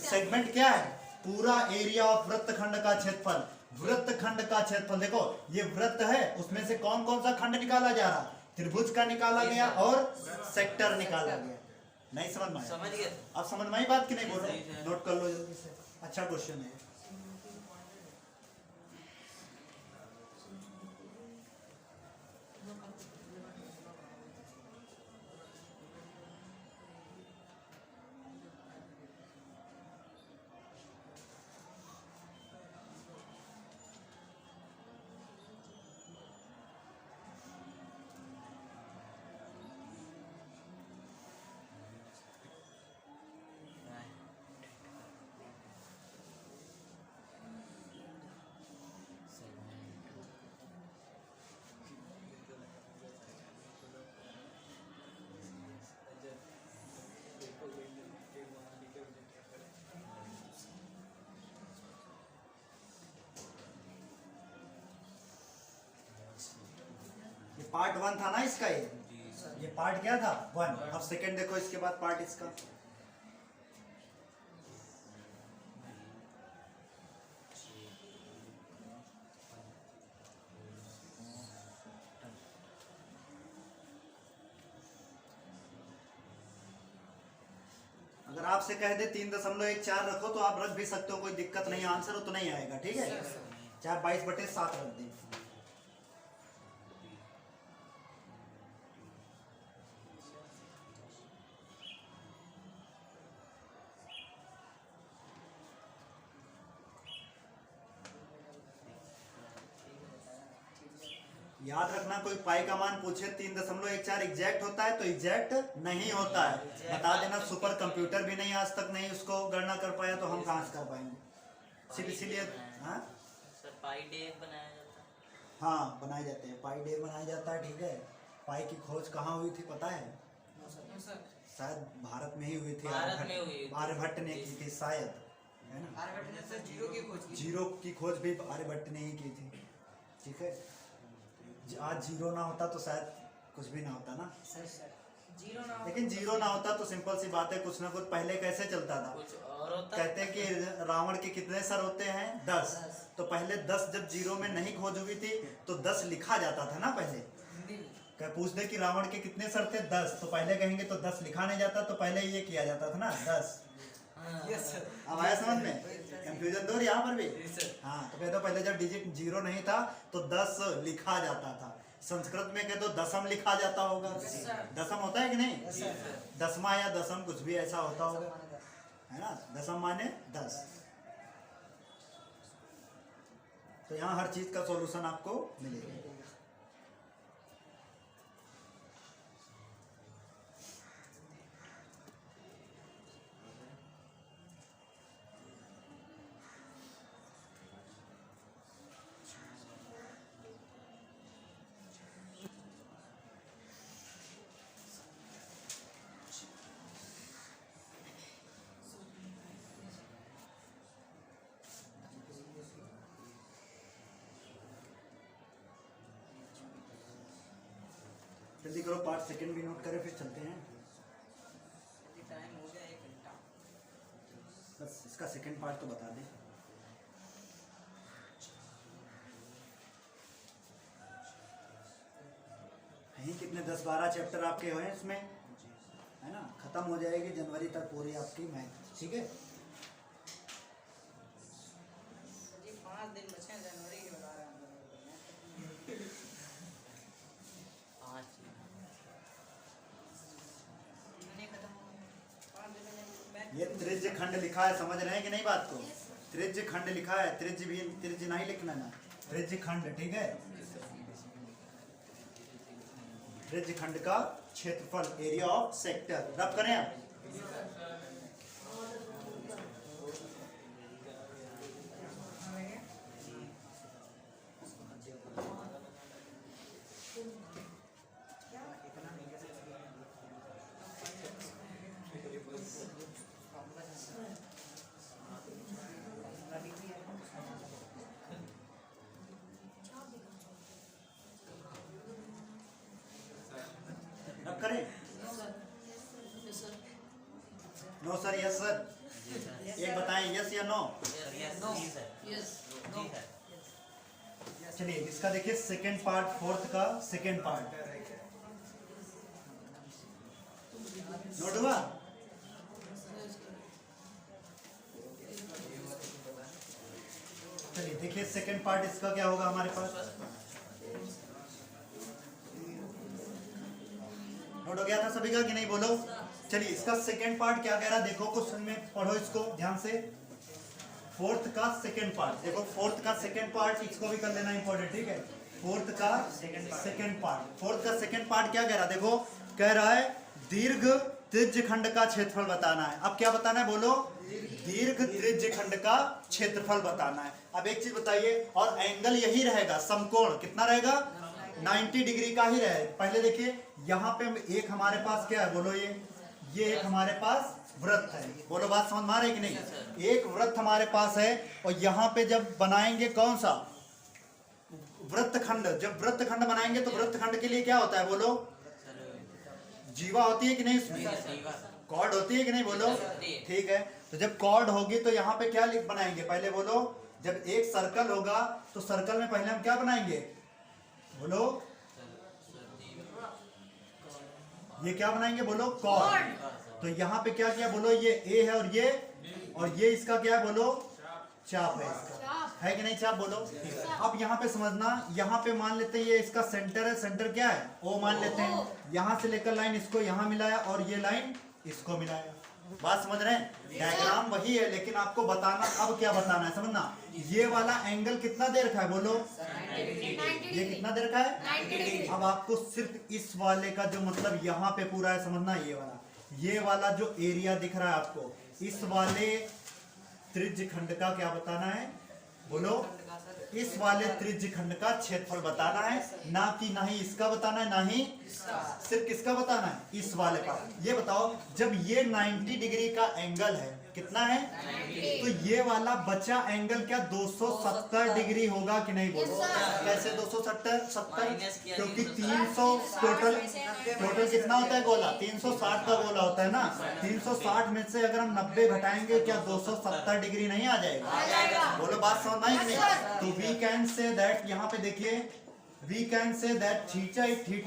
Speaker 1: सेगमेंट क्या है, पूरा एरिया ऑफ वृत्तखंड का क्षेत्रफल। वृत्तखंड का क्षेत्रफल देखो, ये वृत्त है, उसमें से कौन कौन सा खंड निकाला जा रहा, त्रिभुज का निकाला गया और सेक्टर निकाला गया। नहीं समझ में आया,
Speaker 2: समझ गए।
Speaker 1: अब समझ में आई बात कि नहीं बोलो, नोट कर लो जल्दी से, अच्छा क्वेश्चन है। पार्ट 1 था ना इसका, ये पार्ट क्या था 1। अब सेकंड देखो, इसके बाद पार्ट इसका। अगर आपसे कह दे 3.14 रखो तो आप रख भी सकते हो, कोई दिक्कत नहीं, आंसर हो तो नहीं आएगा, ठीक है। चाहे 22/7 रख दें। याद रखना, कोई पाई का मान पूछे 3.14 एग्जैक्ट होता है तो एग्जैक्ट नहीं होता है, बता देना। सुपर कंप्यूटर भी नहीं आज तक नहीं उसको गणना कर पाया तो हम कहाँ से कर पाएंगे। सिर्फ इसीलिए हाँ
Speaker 2: सर पाई डे बनाया जाता है।
Speaker 1: हाँ बनाए जाते हैं, पाई डे बनाया जाता है, ठीक है। पाई की खोज कहाँ हुई थी पता है, शायद भारत में ही हुई थी,
Speaker 2: भारत में हुई थी।
Speaker 1: आर्यभट्ट ने की थी शायद, है ना।
Speaker 3: आर्यभट्ट ने सर जीरो की खोज की।
Speaker 1: जीरो की खोज भी आर्यभट्ट ने ही की थी, ठीक है। आज जीरो ना होता तो शायद कुछ भी ना होता ना,
Speaker 3: जीरो ना
Speaker 1: लेकिन जीरो ना होता तो सिंपल सी बात है, कुछ ना कुछ पहले कैसे चलता था।
Speaker 2: कुछ और होता।
Speaker 1: कहते हैं कि रावण के कितने सर होते हैं 10, तो पहले 10 जब जीरो में नहीं खोज हुई थी तो 10 लिखा जाता था ना पहले। क्या पूछ दे कि रावण के कितने सर थे 10, तो पहले कहेंगे तो 10 लिखा नहीं जाता, तो पहले ये किया जाता था ना 10।
Speaker 3: Yes sir.
Speaker 1: अब आया समझ में, कंफ्यूजन दो यहाँ पर भी। हाँ तो कहते पहले जब डिजिट 0 नहीं था तो 10 लिखा जाता था। संस्कृत में कहते दशम लिखा जाता होगा। दशम होता है कि नहीं? दसमा या दशम कुछ भी ऐसा होता होगा, है ना? दशम माने 10। तो यहाँ हर चीज का सॉल्यूशन आपको मिलेगा। जल्दी करो, पार्ट सेकंड भी नोट करें फिर चलते हैं।
Speaker 3: टाइम हो गया 1 घंटा।
Speaker 1: बस इसका सेकंड पार्ट तो बता दें। यही कितने 10-12 चैप्टर आपके हुए इसमें, है ना? खत्म हो जाएगी जनवरी तक पूरी आपकी मैथ, ठीक है?
Speaker 3: जी 5 दिन बचे हैं जनवरी के, बता रहे हैं हम लोग।
Speaker 2: 5
Speaker 3: महीने खत्म हो गए, 5 दिन में मैथ।
Speaker 1: ये त्रिज्य खंड लिखा है, समझ रहे हैं कि नहीं बात को? त्रिज्य खंड लिखा है, त्रिज्य भी, त्रिज्य नहीं लिखना ना, त्रिज्य खंड, ठीक है? त्रिज्य खंड का क्षेत्रफल, एरिया ऑफ सेक्टर, रब करें आप। रब करें। नो सर, यस सर, एक बताएं, यस या नो? चलिए इसका देखिए सेकंड पार्ट, फोर्थ का सेकंड पार्ट नोट हुआ? चलिए देखिए सेकंड पार्ट इसका क्या होगा हमारे पास। नोट हो गया था सभी का कि नहीं? बोलो। चलिए इसका सेकंड पार्ट क्या कह रहा है, देखो क्वेश्चन में, पढ़ो इसको ध्यान से। फोर्थ का सेकंड पार्ट देखो, फोर्थ का सेकंड पार्ट इसको भी कर लेना इंपॉर्टेंट, ठीक है? फोर्थ का सेकंड पार्ट, फोर्थ का सेकंड पार्ट क्या कह रहा है, देखो कह रहा है दीर्घ त्रिज्य खंड का क्षेत्रफल बताना है। अब क्या बताना है, बोलो? दीर्घ त्रिज्य खंड का क्षेत्रफल बताना है। अब एक चीज बताइए, और एंगल यही रहेगा, समकोण कितना रहेगा? 90 डिग्री का ही रहे। पहले देखिए यहाँ पे एक हमारे पास क्या है, बोलो? ये एक हमारे पास वृत्त है, बोलो बात समझ में आ रही है कि नहीं? एक वृत्त हमारे पास है, और यहाँ पे जब बनाएंगे कौन सा वृत्तखंड, जब वृत्तखंड बनाएंगे तो वृत्तखंड के लिए क्या होता है, बोलो? जीवा होती है कि नहीं उसमें? कॉर्ड होती है कि नहीं, बोलो? ठीक है, तो जब कॉर्ड होगी तो यहाँ पे क्या लिख बनाएंगे, पहले बोलो? जब एक सर्कल होगा तो सर्कल में पहले हम क्या बनाएंगे, बोलो? ये क्या बनाएंगे, बोलो? कॉर्ड। तो यहाँ पे क्या किया, बोलो? ये ए है और ये इसका क्या है, बोलो? चाप है इसका, है कि नहीं चाप, बोलो? अब यहाँ पे समझना, यहाँ पे मान लेते हैं ये इसका सेंटर है, सेंटर क्या है, ओ मान लेते हैं। यहाँ से लेकर लाइन इसको यहाँ मिलाया और ये लाइन इसको मिलाया। बात समझ रहे हैं? डायग्राम वही है, लेकिन आपको बताना, अब क्या बताना है, समझना। ये वाला एंगल कितना दे रखा है, बोलो? ये कितना दे रखा है? अब आपको सिर्फ इस वाले का जो मतलब यहाँ पे पूरा है, समझना। ये वाला जो एरिया दिख रहा है आपको, इस वाले त्रिज्य खंड का क्या बताना है, बोलो? इस वाले त्रिज्य खंड का क्षेत्रफल बताना है, ना कि ना ही इसका बताना है, ना ही सिर्फ किसका बताना है, इस वाले का। ये बताओ, जब ये 90 डिग्री का एंगल है, कितना है, तो ये वाला बचा एंगल क्या 270 डिग्री होगा कि नहीं, बोलो? कैसे 270? क्योंकि 300 टोटल कितना होता है गोला, 360 का गोला होता है ना। 360 में से अगर हम 90 घटाएंगे, क्या 270 डिग्री नहीं आ जाएगा? बोलो बात समझ में? तो वी कैन से दैट, यहाँ पे देखिए we can say that theta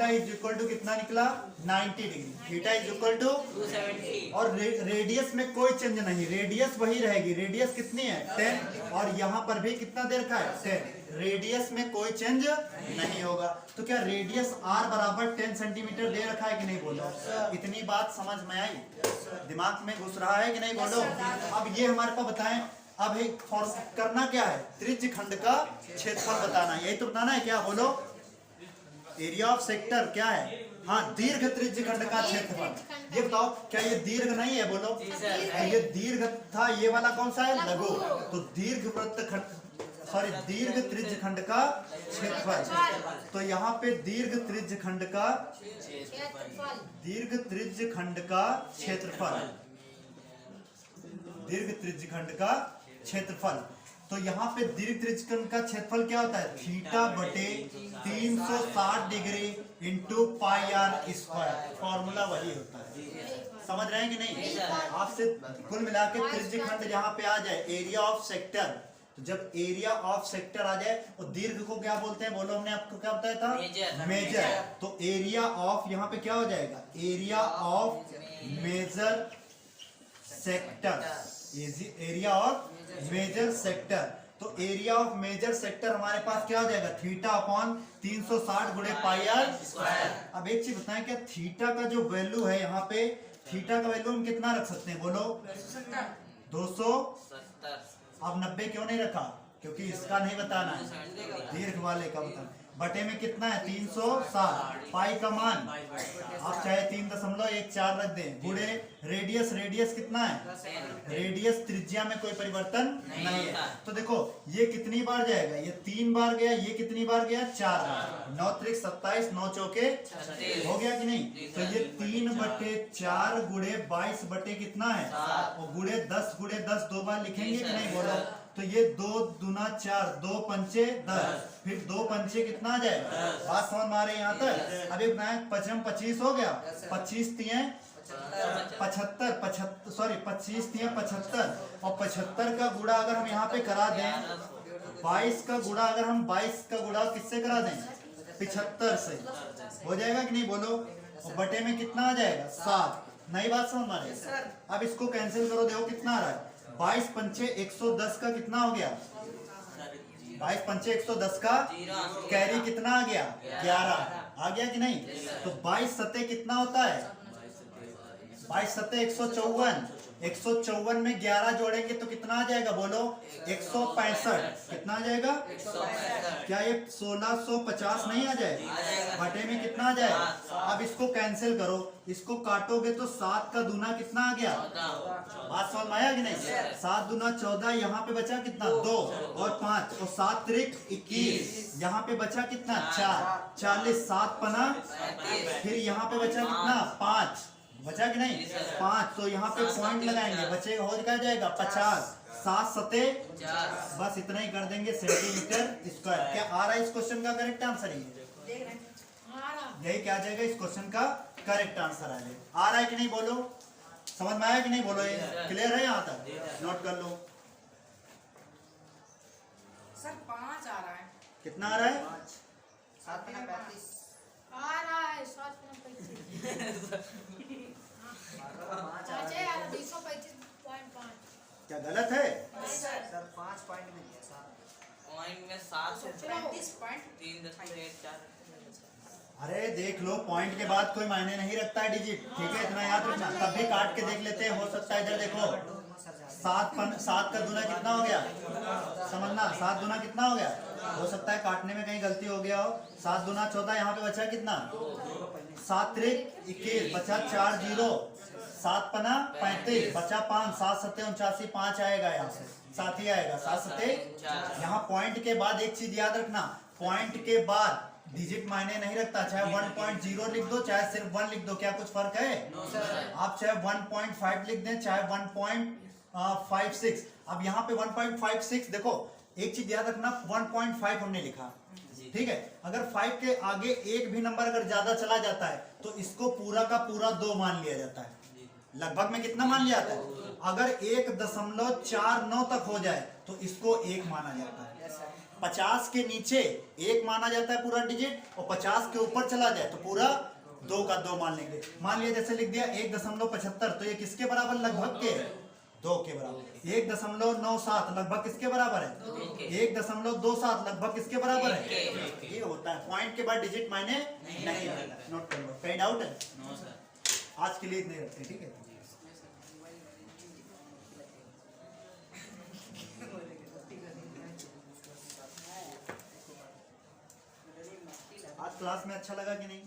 Speaker 1: is equal to कितना निकला 90 degree, theta is equal to
Speaker 2: 270
Speaker 1: और रेडियस में कोई चेंज नहीं, रेडियस वही रहेगी, रेडियस कितनी है 10 और यहाँ पर भी कितना दे रखा है 10, रेडियस में कोई चेंज नहीं होगा। तो क्या रेडियस r बराबर 10 सेंटीमीटर दे रखा है कि नहीं बोलो, इतनी बात समझ में आई, दिमाग में घुस रहा है कि नहीं बोलो। अब ये हमारे पास बताएं, अब एक करना क्या है, त्रिज्य खंड का क्षेत्रफल बताना है, यही तो बताना है क्या बोलो, एरिया ऑफ सेक्टर क्या है, हाँ दीर्घ त्रिज्य खंड का क्षेत्रफल। ये बताओ क्या ये दीर्घ नहीं है बोलो, तो ये दीर्घ था, ये वाला कौन सा है लघु, तो दीर्घ वृत्त खंड दीर्घ त्रिज्य खंड का क्षेत्रफल। तो यहाँ पे दीर्घ त्रिज्य खंड का दीर्घ त्रिज्य खंड का क्षेत्रफल, दीर्घ त्रिज्य खंड का क्षेत्रफल। तो यहाँ पे दीर्घ त्रिज्य खंड का क्षेत्रफल क्या होता है, थीटा बटे 360 degree into pi r square, formula वही होता है, समझ रहे हैं कि नहीं। आपसे कुल मिला के त्रिज्य खंड जहाँ पे आ जाए, एरिया ऑफ सेक्टर, तो जब एरिया ऑफ सेक्टर आ जाए तो दीर्घ को क्या बोलते हैं बोलो, हमने आपको क्या बताया था मेजर, तो एरिया ऑफ यहाँ पे क्या हो जाएगा, area of major sector, area of major sector. तो एरिया ऑफ मेजर सेक्टर हमारे पास क्या हो जाएगा, थीटा अपॉन 360 गुणे पाई आर स्क्वायर। अब एक चीज बताएं, क्या थीटा का जो वैल्यू है यहाँ पे, थीटा का वैल्यू हम कितना रख सकते हैं बोलो 270। अब 90 क्यों नहीं रखा, क्योंकि इसका नहीं बताना है, दीर्घ वाले का बताना। बटे में कितना है 360, पाई का मान आप चाहे 3.14 रख दें, गुणे रेडियस, रेडियस कितना है, रेडियस त्रिज्या में कोई परिवर्तन नहीं है। तो देखो ये कितनी बार जाएगा, ये 3 बार गया, ये कितनी बार गया 4 बार, 9 त्रिक 27, 9 चौके हो गया कि नहीं। तो ये 3/4 गुणे 22 बटे कितना है, और गुणे 10 दो बार लिखेंगे कि नहीं बोलो। तो ये 2 दूना 4, 2 पंचे 10, फिर 2 पंचे कितना आ जाएगा, बात समझ में आ रही है यहाँ तक। अभी 25 हो गया, 25 तिये 75, 25 तिये 75, और 75 का गुणा अगर हम यहाँ पे करा दें, 22 का गुणा अगर हम 22 का गुणा किससे करा दें 75 से, हो जाएगा कि नहीं बोलो। और बटे में कितना आ जाएगा 7, नई बात समझ में आ रही है। अब इसको कैंसिल करो, देखो कितना आ रहा है, 22 पंचे 110 का कितना हो गया, 22 पंचे 110 का कैरी कितना आ गया 11, आ गया कि नहीं। तो 22 सते कितना होता है, 22 सते 154, 154 में 11 जोड़ेंगे तो कितना आ जाएगा बोलो 165, कितना आ जाएगा, क्या ये 1650 नहीं आ जाएगा, बटे में कितना आ जाएगा। अब इसको कैंसिल करो, इसको काटोगे तो 7 का दूना कितना आ गया, बात समझ में आया कि नहीं, 7 दूना 14, यहाँ पे बचा कितना 2 और 5, और 7 त्रिक 21, यहाँ पे बचा कितना 4, 40, 7 पना, फिर यहाँ पे बचा कितना 5, बचा कि नहीं 5, तो यहाँ पे पॉइंट लगाएंगे, बचेगा हो जाएगा 50, 7 सते, बस इतना ही कर देंगे सेंटीमीटर स्क्वायर। क्या आ रहा है इस क्वेश्चन का करेक्ट आंसर, यही क्या आ जाएगा इस क्वेश्चन का करेक्ट आंसर आ रहा है कि नहीं बोलो, समझ में आया कि नहीं बोलो, ये क्लियर है यहाँ तक, नोट कर लो।
Speaker 5: सर 5 आ रहा है,
Speaker 1: कितना आ रहा है
Speaker 3: 7/35
Speaker 5: आ रहा है 7/35 235.5
Speaker 1: क्या गलत है,
Speaker 3: सर 5 पॉइंट में दिया सर,
Speaker 2: पॉइंट में 735.3
Speaker 1: अरे देख लो पॉइंट के बाद कोई मायने नहीं रखता है डिजिट, ठीक है इतना याद रखना। तब भी काट के देख लेते हैं, हो सकता है इधर देखो 7 का दूना कितना हो गया, समझना 7 दूना कितना हो गया, हो सकता है काटने में कहीं गलती हो गया हो। 7 दूना 14, यहाँ पे बचा कितना 7 त्रिक 21, बचा 4 0, 7 पना 35, बचा 5, 7 सत्ते 89, 5 आएगा यहाँ से, 7 ही आएगा, 7 सत्ते। यहाँ पॉइंट के बाद एक चीज याद रखना, पॉइंट के बाद डिजिट मायने नहीं रखता, चाहे 1.0 लिख दो चाहे सिर्फ 1 लिख दो, क्या कुछ फर्क है, आप चाहे 1.5 लिख दें चाहे 1.56। अब यहाँ पे 1.56 देखो एक चीज याद रखना, 1.5 हमने लिखा, ठीक है, अगर 5 के आगे एक भी नंबर अगर ज्यादा चला जाता है तो इसको पूरा का पूरा 2 मान लिया जाता है, लगभग में कितना मान लिया जाता है, अगर 1.49 तक हो जाए तो इसको 1 माना जाता है। 50 के नीचे एक माना जाता है पूरा डिजिट, और 50 के ऊपर चला जाए तो पूरा 2 का 2 मान लेंगे। मान लिया जैसे लिख दिया 1.75, तो ये किसके बराबर लगभग के 2 के बराबर। 1.97 लगभग किसके बराबर है 1.27 लगभग किसके बराबर है। ये होता है पॉइंट के बाद डिजिट मायने नहीं रहता। नोट कर लो, कहीं डाउट है।
Speaker 2: No sir.
Speaker 1: आज के लिए इतने रखते हैं, ठीक है। आज क्लास में अच्छा लगा कि नहीं?